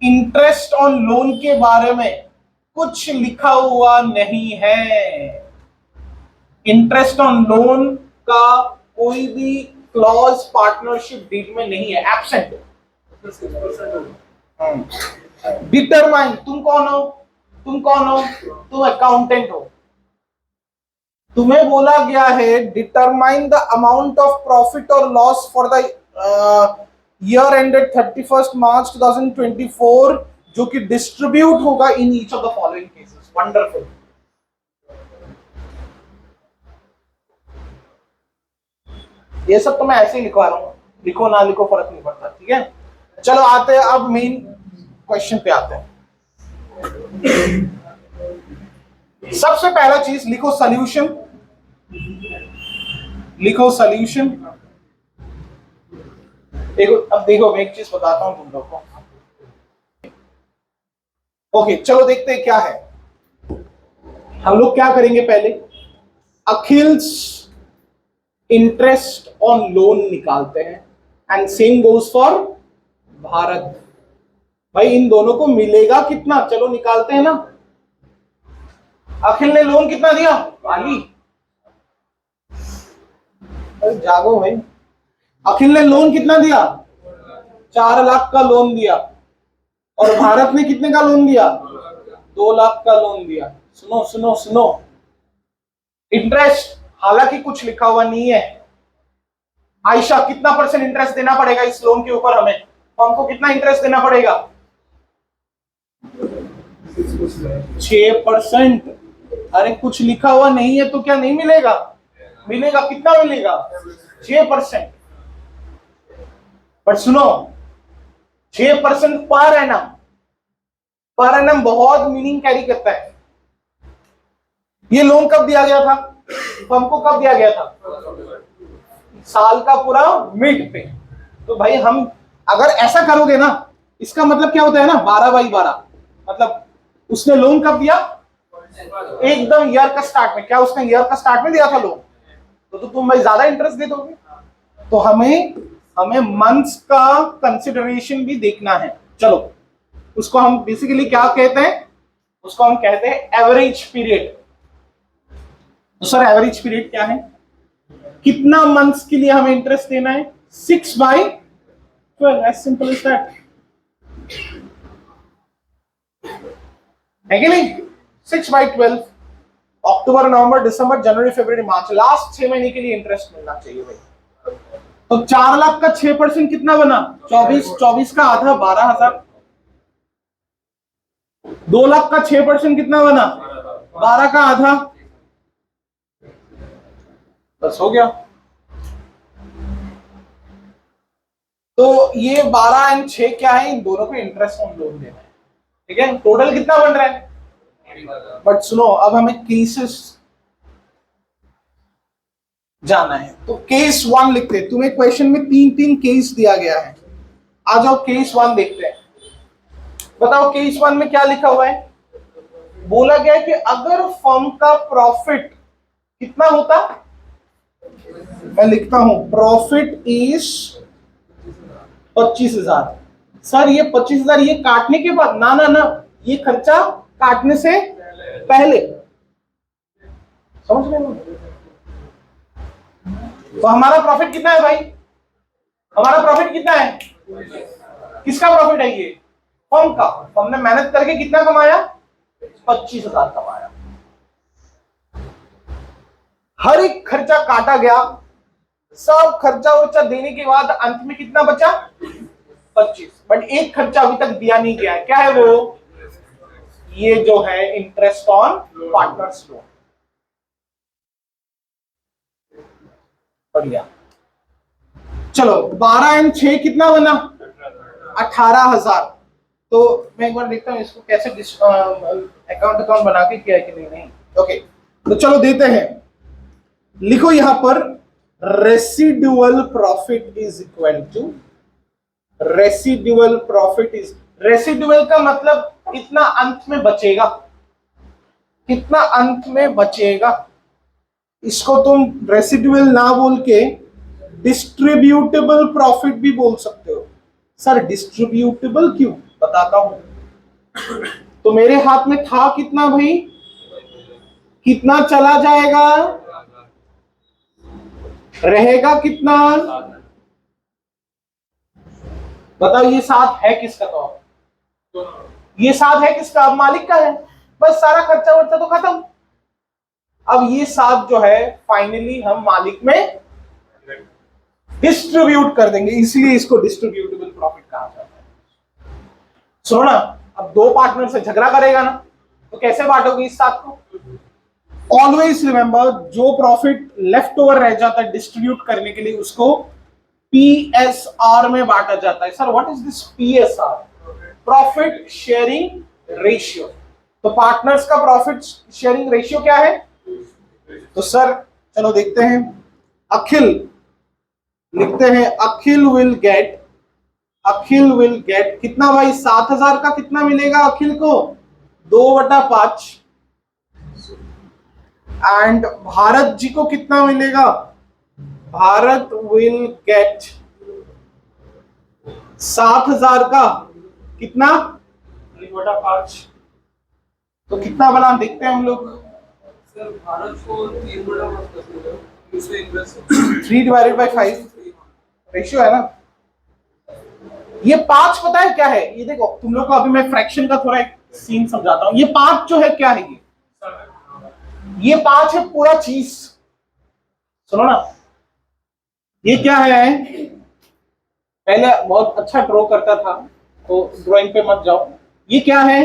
[SPEAKER 1] इंटरेस्ट ऑन लोन के बारे में कुछ लिखा हुआ नहीं है। इंटरेस्ट ऑन लोन का कोई भी क्लॉज पार्टनरशिप डीड में नहीं है, एब्सेंट। डिटरमाइन, तुम कौन हो? तुम कौन हो? तुम अकाउंटेंट हो। तुम्हें बोला गया है determine the amount of profit और loss for the year ended 31 March 2024 जो कि डिस्ट्रीब्यूट होगा in each of the following cases. Wonderful. ये सब तो मैं ऐसे ही लिखवा रहा हूं, लिखो ना लिखो फर्क नहीं पड़ता, ठीक है। चलो आते हैं अब मेन क्वेश्चन पे आते हैं। सबसे पहला चीज लिखो सॉल्यूशन, लिखो सॉल्यूशन। देखो, अब देखो मैं एक चीज बताता हूं तुम लोग को। ओके, चलो देखते हैं क्या है। हम लोग क्या करेंगे, पहले अखिल्स इंटरेस्ट ऑन लोन निकालते हैं and same goes for Bharat. भाई इन दोनों को मिलेगा कितना? चलो निकालते हैं ना। अखिल ने लोन कितना दिया? वाली जागो भाई। अखिल ने लोन कितना दिया? 4 लाख का लोन दिया। और भारत ने कितने का लोन दिया? 2 लाख का लोन दिया। सुनो सुनो सुनो, इंटरेस्ट हालांकि कुछ लिखा हुआ नहीं है, आयशा कितना परसेंट इंटरेस्ट देना पड़ेगा इस लोन के ऊपर? हमें फर्म को कितना इंटरेस्ट देना पड़ेगा? 6%। अरे कुछ लिखा हुआ नहीं है तो क्या नहीं मिलेगा? मिलेगा। कितना मिलेगा? 6%। पर सुनो, 6% पर एनम, पर एनम बहुत मीनिंग कैरी करता है। ये लोन कब दिया गया था? फर्म को कब दिया गया था? साल का पूरा मिड पे। तो भाई हम अगर ऐसा करोगे ना, इसका मतलब क्या होता है ना, 12/12, मतलब उसने लोन कब दिया? एकदम ईयर का स्टार्ट में। क्या उसने ईयर का स्टार्ट में दिया था लोन? तो तुम भाई ज्यादा इंटरेस्ट दे दोगे। तो हमें मंथ्स का कंसिडरेशन भी देखना है। चलो, उसको हम बेसिकली क्या कहते हैं? उसको हम कहते हैं एवरेज पीरियड। तो सर एवरेज पीरियड क्या है? कितना मंथ्स के लिए हमें इंटरेस्ट देना है? 6/12, एज सिंपल एज दैट, है कि नहीं? 6/12, अक्टूबर, नवंबर, दिसंबर, जनवरी, फरवरी, मार्च, लास्ट 6 महीने के लिए इंटरेस्ट मिलना चाहिए भाई। तो 4 लाख का 6% कितना बना? 24 का आधा 12,000। 2 लाख का 6% कितना बना? 12 का आधा, बस हो गया। तो ये 12 एंड 6 क्या है? इन दोनों पे इंटरेस्ट ऑन लोन देना है। ठीक है, टोटल कितना बन रहा है? बट सुनो, अब हमें केसेस जाना है। तो केस 1 लिखते हैं। तुम्हें क्वेश्चन में 3 केस दिया गया है। आ जाओ केस 1 देखते हैं। बताओ केस 1 में क्या लिखा हुआ है? बोला गया है कि अगर फर्म का प्रॉफिट कितना होता, मैं लिखता हूं, प्रॉफिट इज 25,000। सर ये 25,000 ये काटने के बाद? ना ना ना, ये खर्चा काटने से पहले। समझ रहे हो? तो हमारा प्रॉफिट कितना है भाई? हमारा प्रॉफिट कितना है? किसका प्रॉफिट है ये? फर्म का। फर्म ने मेहनत करके कितना कमाया? 25,000 कमाया। हर एक खर्चा काटा गया, सब खर्चा वर्चा देने के बाद अंत में कितना बचा? 25। बट एक खर्चा अभी तक दिया नहीं गया है। क्या है वो? ये जो है इंटरेस्ट ऑन पार्टनर्स लोन। बढ़िया। चलो 12 एंड 6 कितना बना? 18,000। तो मैं एक बार देखता हूँ इसको कैसे अकाउंट बना के किया है कि नहीं। ओके, तो चलो देते हैं। लिखो यहां पर, residual profit is equal to, residual profit is, residual का मतलब कितना अंत में बचेगा, कितना अंत में बचेगा। इसको तुम रेसिडुअल ना बोल के डिस्ट्रीब्यूटेबल प्रॉफिट भी बोल सकते हो। सर डिस्ट्रीब्यूटेबल क्यों? बताता हूं। तो मेरे हाथ में था कितना भाई? कितना चला जाएगा? रहेगा कितना? बताओ ये 7 है किसका? तो ये 7 है किसका? अब मालिक का है। बस सारा खर्चा वर्चा तो खत्म। अब ये 7 जो है फाइनली हम मालिक में डिस्ट्रीब्यूट कर देंगे, इसलिए इसको डिस्ट्रीब्यूटेबल प्रॉफिट कहा जाता है। सुनो ना, अब 2 पार्टनर से झगड़ा करेगा ना, तो कैसे बांटोगे इस 7 को? ऑलवेज रिमेंबर, जो प्रॉफिट लेफ्ट ओवर रह जाता है डिस्ट्रीब्यूट करने के लिए, उसको पीएसआर में बांटा जाता है। Sir what is this PSR? Profit sharing ratio. तो पार्टनर्स का प्रॉफिट शेयरिंग रेशियो क्या है? तो सर चलो देखते हैं। अखिल, लिखते हैं Akhil will get, Akhil will get कितना भाई? 7,000 का कितना मिलेगा अखिल को? 2/5। एंड भारत जी को कितना मिलेगा? भारत विल गेट 7,000 का कितना? 3/5। तो कितना बना देखते हैं हम लोग।
[SPEAKER 2] सर भारत को
[SPEAKER 1] 3/5 रेशियो है ना। ये 5 पता है क्या है? ये देखो तुम लोग को अभी मैं फ्रैक्शन का थोड़ा एक सीन समझाता हूं। ये 5 जो है क्या है? ये 5 है पूरा चीज। सुनो ना, ये क्या है? पहले बहुत अच्छा ड्रॉ करता था, तो ड्राइंग पे मत जाओ। ये क्या है?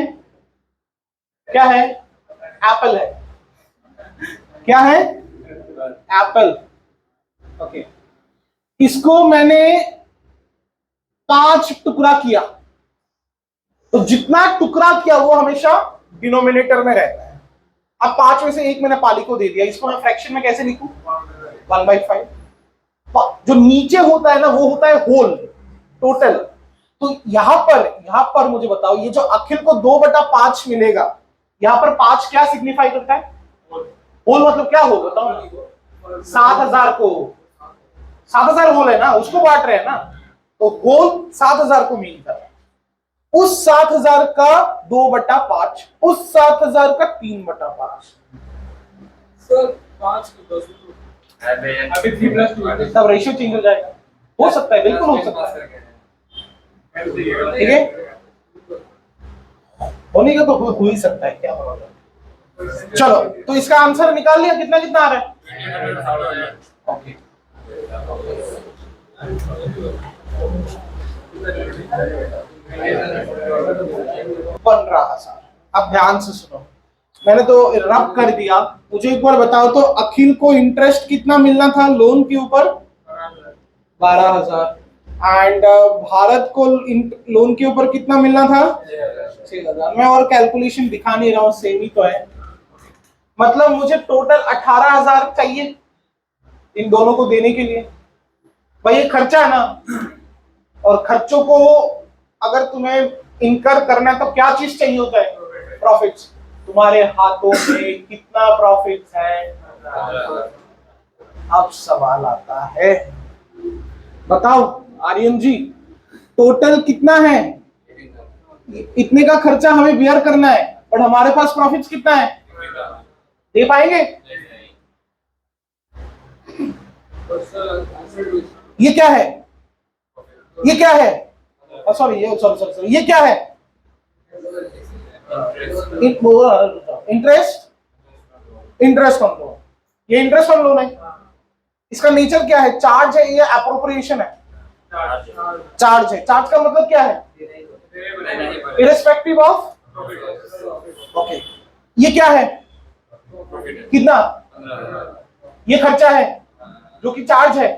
[SPEAKER 1] क्या है? एप्पल है। क्या है? एप्पल। ओके, इसको मैंने 5 टुकड़ा किया, तो जितना टुकड़ा किया वो हमेशा डिनोमिनेटर में रहता है। अब 5 में से 1 मैंने पाली को दे दिया, इसको मैं फ्रैक्शन में कैसे लिखूं? 1/5। जो नीचे होता है ना वो होता है होल, टोटल। तो यहां पर मुझे बताओ, ये जो अखिल को 2/5 मिलेगा, यहां पर 5 क्या सिग्निफाई करता है? होल मतलब क्या होल बताओ? 7,000 को, 7,000 होल है ना, उसको बांट रहे हैं ना, तो होल 7,000 को मीन कर रहा है। उस 7,000 का 2/5, उस 7,000 का 3/5।
[SPEAKER 2] सर 5 को 10 अभी 3+2
[SPEAKER 1] तब रेशियो चेंज हो जाएगा। हो सकता है, बिल्कुल हो सकता है। ठीक है, होने का तो हो ही सकता है, क्या होगा। चलो, तो इसका आंसर निकाल लिया, कितना कितना आ रहा है? ओके, बन रहा सर। अब ध्यान से सुनो, मैंने तो रब कर दिया। मुझे एक बार बताओ तो, अखिल को इंटरेस्ट कितना मिलना था लोन के ऊपर? 12,000। एंड भारत को लोन के ऊपर कितना मिलना था? 6,000। मैं और कैलकुलेशन दिखा नहीं रहा हूं, सेम ही तो है। मतलब मुझे टोटल 18,000 चाहिए इन दोनों को देने के लिए। भाई ये खर्चा है ना, और खर्चों को अगर तुम्हें इनकर करना है तो क्या चीज चाहिए होता है? प्रॉफिट्स। तुम्हारे हाथों में कितना प्रॉफिट्स है? अब सवाल आता है, बताओ आर्यन जी, टोटल कितना है? इतने का खर्चा हमें बियर करना है, और हमारे पास प्रॉफिट्स कितना है? दे पाएंगे? ये क्या है? ये क्या है? सॉरी, ये सॉरी, ये क्या है? Interest, interest on loan. ये इंटरेस्ट ऑन लोन है। इसका नेचर क्या है? चार्ज है या अप्रोप्रिएशन है? चार्ज है। चार्ज का मतलब क्या है? Irrespective of. ओके, ये क्या है? कितना? ये खर्चा है जो कि चार्ज है,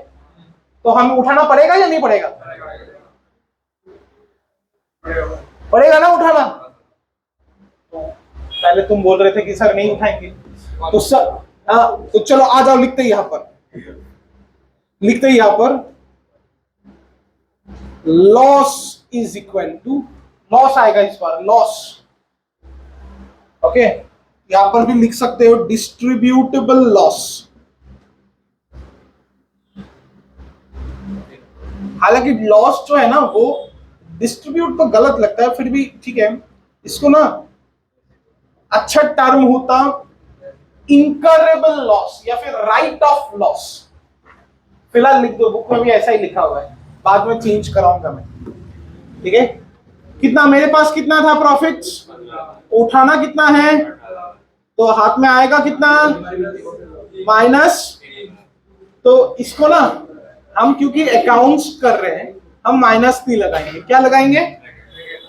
[SPEAKER 1] तो हमें उठाना पड़ेगा या नहीं पड़ेगा? पड़ेगा ना उठाना। तो पहले तुम बोल रहे थे कि सर नहीं उठाएंगे, तो सर तो चलो आ जाओ, लिखते ही यहां पर, लिखते ही यहां पर, loss is equal to, loss आएगा इस बार, लॉस। ओके, यहां पर भी लिख सकते हो डिस्ट्रीब्यूटेबल लॉस। हालांकि लॉस जो है ना वो डिस्ट्रीब्यूट तो गलत लगता है, फिर भी ठीक है, इसको ना अच्छा टर्म होता इनकरेबल लॉस या फिर राइट ऑफ लॉस। फिलहाल लिख दो, बुक में भी ऐसा ही लिखा हुआ है, बाद में चेंज कराऊंगा मैं। ठीक है, कितना मेरे पास कितना था प्रॉफिट्स? उठाना कितना है? तो हाथ में आएगा कितना? माइनस। तो इसको ना हम क्योंकि अकाउंट्स कर रहे हैं, हम माइनस नहीं लगाएंगे। क्या लगाएंगे?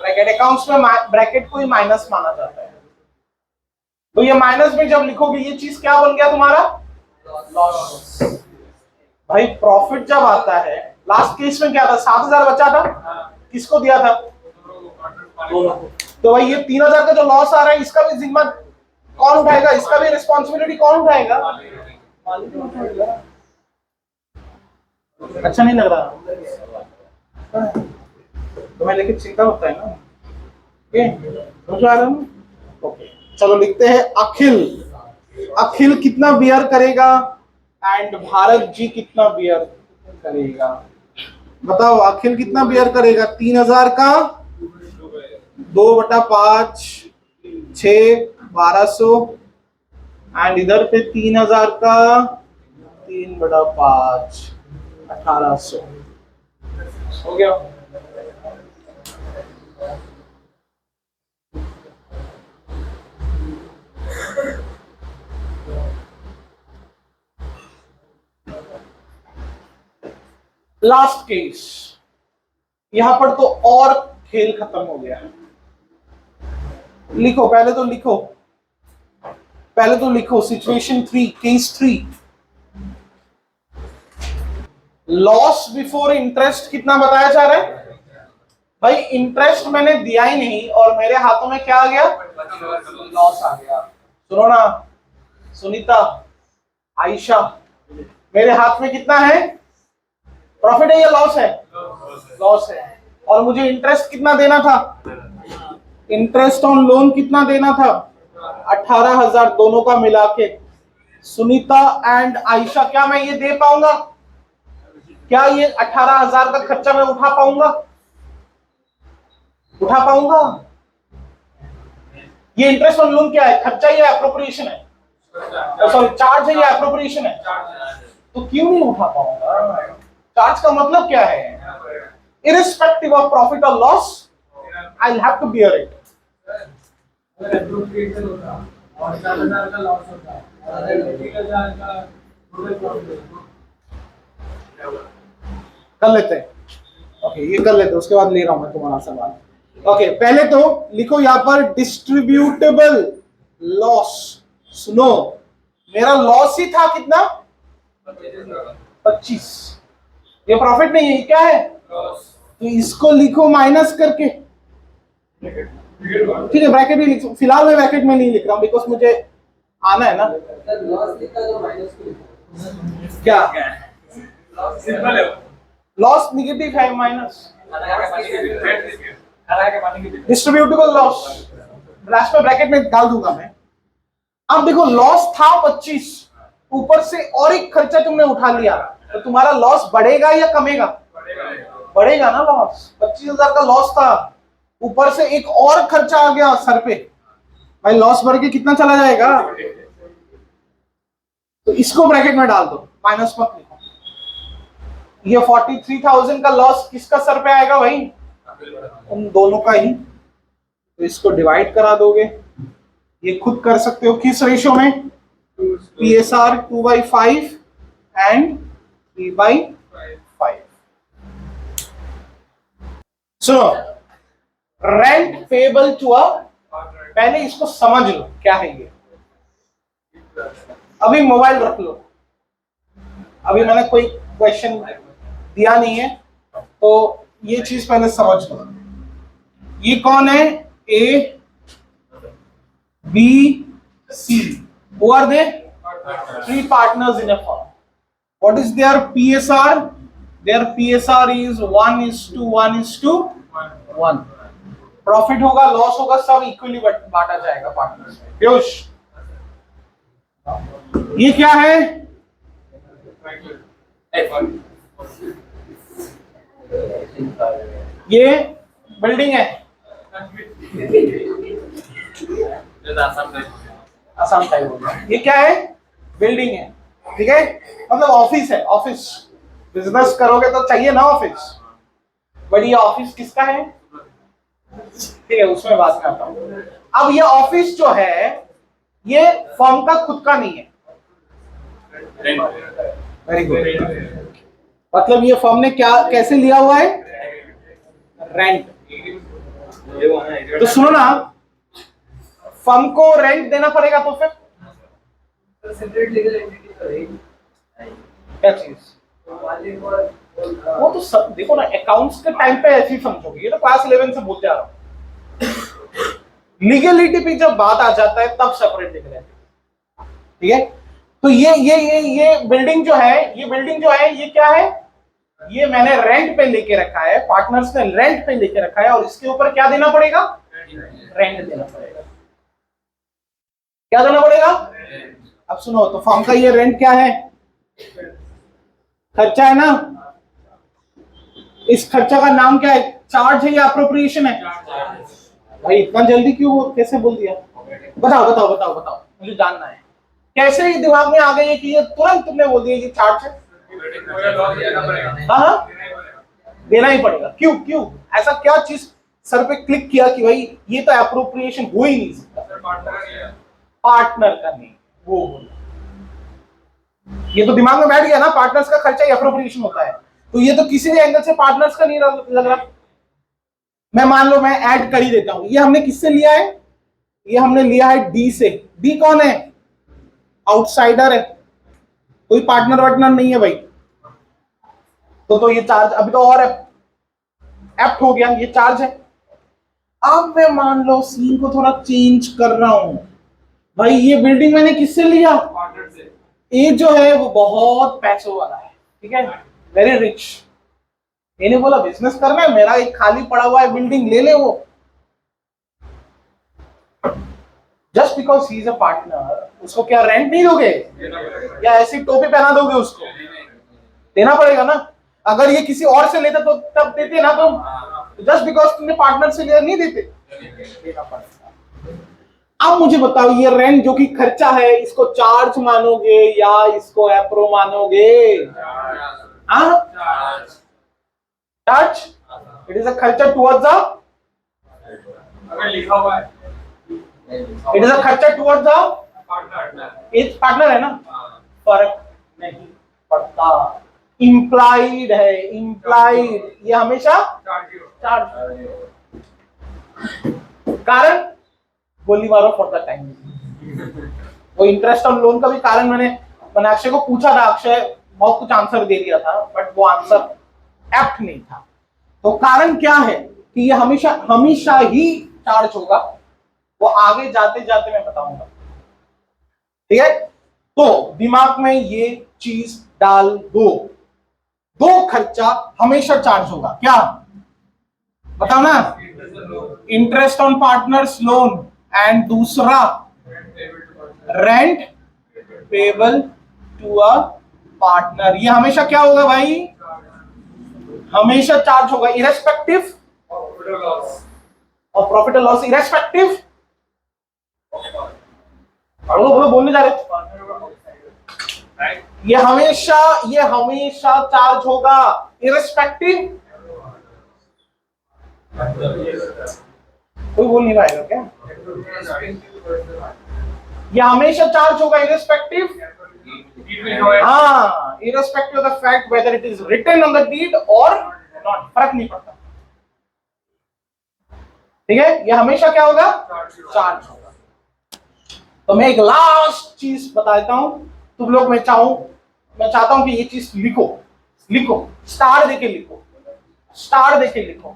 [SPEAKER 1] ब्रैकेट। अकाउंट्स में ब्रैकेट को ही माइनस माना जाता है। तो ये माइनस में जब लिखोगे, ये चीज क्या बन गया तुम्हारा? लॉस। भाई प्रॉफिट जब आता है, लास्ट केस में क्या था? 7,000 बचा था, किसको दिया था? दोनों को। तो भाई ये 3,000 का जो लॉस आ रहा है, इसका भी जिम्मा कौन उठाएगा? इसका भी रिस्पॉन्सिबिलिटी कौन उठाएगा? अच्छा नहीं लग रहा तुम्हें, लेकिन चिंता होता है ना। समझ आ रहा है? ओके, चलो लिखते हैं अखिल। अखिल कितना बियर करेगा एंड भारत जी कितना बियर करेगा? बताओ, अखिल कितना बियर करेगा? 3,000 का 2/5, 6, 1,200, एंड इधर पे 3,000 का 3/5, 1,800। हो गया। लास्ट केस, यहां पर तो और खेल खत्म हो गया। लिखो, पहले तो लिखो situation 3, case 3। Loss before interest कितना बताया जा रहा है भाई? इंटरेस्ट मैंने दिया ही नहीं और मेरे हाथों में क्या आ गया? लॉस आ गया। सुनो ना सुनीता, आयशा, मेरे हाथ में कितना है? प्रॉफिट है या लॉस है? लॉस है। और मुझे इंटरेस्ट कितना देना था? इंटरेस्ट ऑन लोन कितना देना था? 18,000 दोनों का मिला के। सुनीता एंड आयशा, क्या मैं ये दे पाऊंगा? क्या ये 18,000 का खर्चा मैं उठा पाऊंगा? ये इंटरेस्ट ऑन लोन क्या है? खर्चा या एप्रोप्रिएशन है? सॉरी, चार्ज है या एप्रोप्रिएशन है? तो क्यों नहीं उठा पाऊंगा? चार्ज का मतलब क्या है? इरिस्पेक्टिव ऑफ प्रॉफिट और loss, I will have to bear it. कर लेते हैं, ओके ये कर लेते हैं, उसके बाद ले रहा हूं मैं तुम्हारा सवाल। ओके, पहले तो लिखो यहां पर डिस्ट्रीब्यूटेबल लॉस। सुनो, मेरा लॉस ही था कितना? 25। ये प्रॉफिट नहीं है, क्या है? तो इसको लिखो माइनस करके, ठीक है? ब्रैकेट भी लिखो, फिलहाल मैं ब्रैकेट में नहीं लिख रहा हूं बिकॉज मुझे आना है ना। क्या लॉस निगेटिव है? माइनस डिस्ट्रीब्यूटेबल लॉस, लास्ट में ब्रैकेट में डाल दूंगा मैं। अब देखो, लॉस था 25, ऊपर से और एक खर्चा तुमने उठा लिया, तो तुम्हारा लॉस बढ़ेगा या कमेगा? बढ़ेगा ना लॉस। 25,000 का लॉस था, ऊपर से एक और खर्चा आ गया सर पे, भाई लॉस बढ़ के कितना चला जाएगा? तो इसको ब्रैकेट में डाल दो, माइनस मत लिखो। ये 43,000 का लॉस किसका सर पे आएगा भाई? उन दोनों का ही। तो इसको डिवाइड करा दोगे, ये खुद कर सकते हो किस रेशियो में? PSR 2/5 and 3/5। So rent payable to a, पहले इसको समझ लो क्या है ये। अभी मोबाइल रख लो, अभी मैंने कोई क्वेश्चन दिया नहीं है, तो ये चीज पहले समझ लो। ये कौन है? A, B, C, who are they? 3 partners in a firm. What is their PSR? Their PSR is 1:1:1। Profit होगा, लॉस होगा, सब इक्वली बांटा जाएगा पार्टनर्स में। पीयूष, ये क्या है? ये बिल्डिंग है, आसाम टाइप होगा। ये क्या है? बिल्डिंग है, ठीक है? मतलब ऑफिस है, ऑफिस। बिजनेस करोगे तो चाहिए ना ऑफिस, बट ये ऑफिस किसका है? ठीक है, उसमें बात करता हूं। अब ये ऑफिस जो है ये फर्म का खुद का नहीं है। Very good. मतलब ये फर्म ने क्या कैसे लिया हुआ है? रेंट। तो सुनो ना, फर्म को रेंट देना पड़ेगा, तो फिर क्या चीज? वो तो सब देखो ना, अकाउंट्स के टाइम पे ऐसी समझोगे, ये तो क्लास 11 से बोलते आ रहा हूं। लीगलिटी पे जब बात आ जाता है तब सेपरेट दिख रहे हैं, ठीक है? तो ये बिल्डिंग जो है, ये क्या है? ये मैंने रेंट पे लेके रखा है, पार्टनर्स ने रेंट पे लेके रखा है, और इसके ऊपर क्या देना पड़ेगा? रेंट देना पड़ेगा। क्या देना पड़ेगा? अब सुनो, तो फर्म का ये रेंट क्या है? खर्चा है ना। इस खर्चा का नाम क्या है? चार्ज है या अप्रोप्रिएशन है? भाई इतना जल्दी क्यों, कैसे बोल दिया? बताओ, मुझे जानना है। कैसे ये दिमाग में आ गई कि ये तुरंत तुमने बोल दिया कि चार्ज है? हाँ, देना ही पड़ेगा। क्यों ऐसा क्या चीज सर पे क्लिक किया कि भाई ये तो अप्रोप्रिएशन हो ही नहीं सकता? पार्टनर का नहीं, वो ये तो दिमाग में बैठ गया ना, पार्टनर्स का खर्चा ही अप्रोप्रिएशन होता है। तो ये तो किसी भी एंगल से पार्टनर्स का नहीं लग रहा। मैं मान लो मैं ऐड कर ही देता हूं। ये हमने किससे लिया है? ये हमने लिया है डी से। डी कौन है? आउटसाइडर है, कोई पार्टनर वार्टनर नहीं है भाई। तो ये चार्ज अभी तो और एप्ट हो गया, ये चार्ज है। अब मैं मान लो सीन को थोड़ा चेंज कर रहा हूं। भाई ये बिल्डिंग मैंने किससे लिया?
[SPEAKER 2] पार्टनर से।
[SPEAKER 1] ये जो है वो बहुत पैसों वाला है, ठीक है, वेरी रिच। मैंने बोला बिजनेस करना है, मेरा एक खाली पड़ा हुआ है बिल्डिंग, ले ले वो। Just because he is a partner, उसको क्या रेंट नहीं दोगे या ऐसी टोपी पहना दोगे उसको? देना पड़ेगा ना। अगर ये किसी और से लेते तो तब देते ना तुम। जस्ट बिकॉज तुमने पार्टनर से लिया नहीं देते, देना पड़ेगा। अब मुझे बताओ ये रेंट जो कि खर्चा है, इसको चार्ज मानोगे या इसको एप्रो मानोगे? हाँ, चार्ज। इट इज अ खर्चा टुवर्ड्स द,
[SPEAKER 2] अगर लिखा हुआ है
[SPEAKER 1] इट इज अ खर्चा towards the
[SPEAKER 2] partner.
[SPEAKER 1] As partner है ना, फर्क नहीं पड़ता। इम्प्लाइड है, इम्प्लाइड, ये हमेशा चार्ज। कारण गोली मारो फॉर द टाइम। वो इंटरेस्ट ऑन लोन का भी कारण मैंने अक्षय को पूछा था, अक्षय बहुत कुछ आंसर दे दिया था, बट वो आंसर एप्ट नहीं था। तो कारण क्या है कि ये हमेशा हमेशा ही चार्ज होगा, वो आगे जाते जाते मैं बताऊंगा, ठीक है। तो दिमाग में ये चीज डाल दो, दो खर्चा हमेशा चार्ज होगा। क्या बताओ ना? Interest on partners loan and दूसरा rent payable to a partner. ये हमेशा क्या होगा भाई? हमेशा चार्ज होगा, इरेस्पेक्टिव और प्रॉफिट और लॉस, इरेस्पेक्टिव। बोलो बोलने जा रहे। ये हमेशा चार्ज होगा, इरेस्पेक्टिव। कोई बोल नहीं पाएगा क्या? ये हमेशा चार्ज होगा, इरेस्पेक्टिव। हाँ, irrespective of the fact whether it is written on the deed और नॉट, फर्क नहीं पड़ता, ठीक है। ये हमेशा क्या होगा? चार्ज होगा। तो मैं एक लास्ट चीज बता देता हूं तुम लोग। मैं चाहता हूं कि ये चीज लिखो, स्टार देके लिखो, स्टार देके लिखो।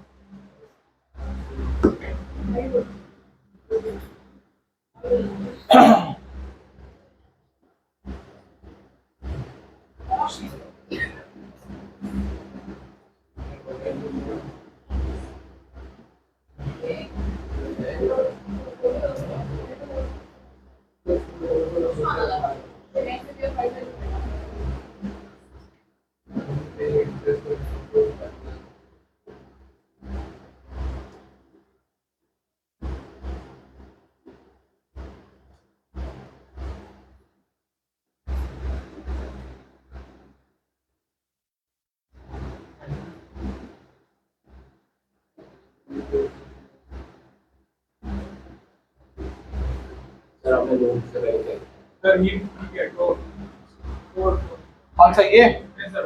[SPEAKER 1] कौन सा ये?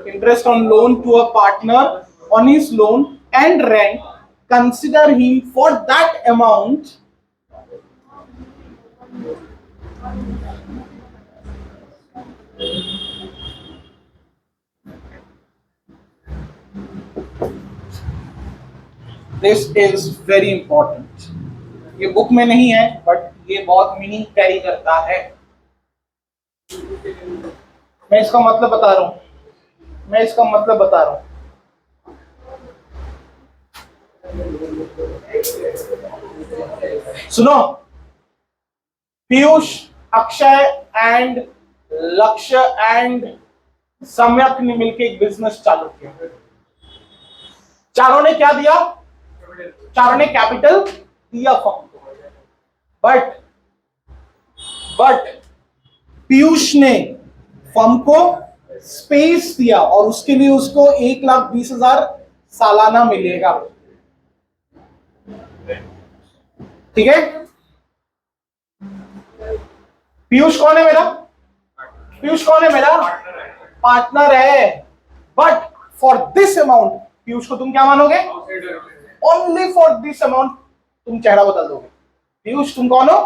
[SPEAKER 1] Interest on loan to a partner on his loan and rent, consider him for that amount this is very important. ये बुक में नहीं है बट ये बहुत मीनिंग कैरी करता है। मैं इसका मतलब बता रहा हूं, सुनो। पीयूष, अक्षय एंड लक्ष्य एंड सम्यक ने मिलकर एक बिजनेस चालू किया। चारों ने क्या दिया? चारों ने कैपिटल दिया फर्म को, बट पीयूष ने फर्म को स्पेस दिया और उसके लिए उसको 1,20,000 सालाना मिलेगा, ठीक है। पीयूष कौन है मेरा? पार्टनर है, but for this amount, Piyush को तुम क्या मानोगे? ओनली फॉर दिस अमाउंट तुम चेहरा बदल दोगे। पीयूष तुम कौन हो?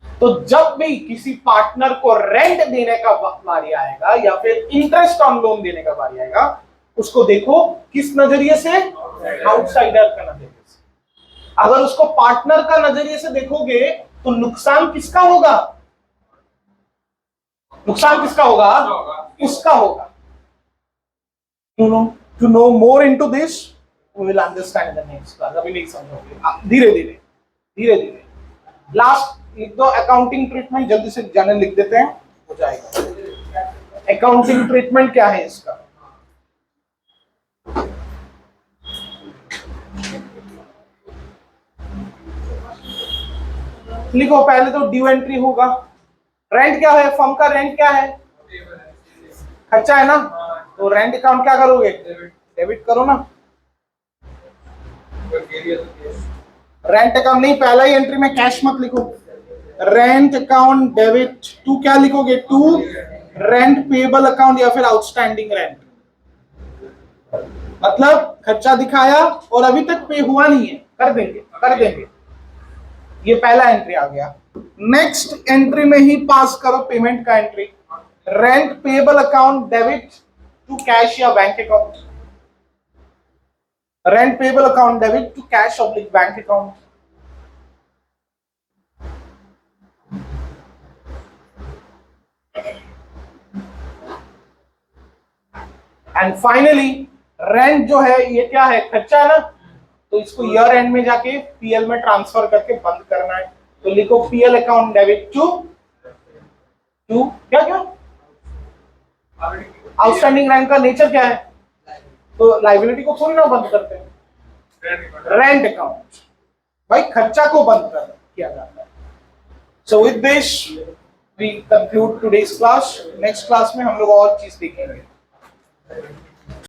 [SPEAKER 1] तो जब भी किसी पार्टनर को रेंट देने का बारी आएगा या फिर इंटरेस्ट ऑन लोन देने का बारी आएगा, उसको देखो किस नजरिए से? आउटसाइडर का नजरिए से। अगर उसको पार्टनर का नजरिए से देखोगे तो नुकसान किसका होगा? नुकसान किसका होगा? उसका होगा। To no more into this we will understand the next class. अभी नहीं समझोगे, धीरे धीरे धीरे धीरे। लास्ट लिख दो अकाउंटिंग ट्रीटमेंट, जल्दी से जनरल लिख देते हैं, हो जाएगा। अकाउंटिंग ट्रीटमेंट क्या है इसका? लिखो, पहले तो ड्यू एंट्री होगा। रेंट क्या है? फर्म का रेंट क्या है? खर्चा है ना, तो रेंट अकाउंट क्या करोगे? डेबिट करो ना। रेंट अकाउंट नहीं, पहला ही एंट्री में कैश मत लिखो। रेंट अकाउंट डेबिट टू क्या लिखोगे? टू रेंट पेबल अकाउंट या फिर आउटस्टैंडिंग रेंट। मतलब खर्चा दिखाया और अभी तक पे हुआ नहीं है, कर देंगे। ये पहला एंट्री आ गया। नेक्स्ट एंट्री में ही पास करो पेमेंट का entry. Rent payable account debit to cash या bank account. Rent payable account debit to cash oblique bank account. And finally rent जो है ये क्या है? खर्चा है ना, तो इसको ईयर एंड में जाके पीएल में ट्रांसफर करके बंद करना है। तो लिखो पीएल अकाउंट डेबिट टू क्या आउटस्टैंडिंग रेंट का नेचर क्या है? तो लाइबिलिटी को थोड़ी ना बंद करते हैं, रेंट अकाउंट भाई खर्चा को बंद किया जाता है। So with this we conclude today's class. Next class में हम लोग और चीज देखेंगे।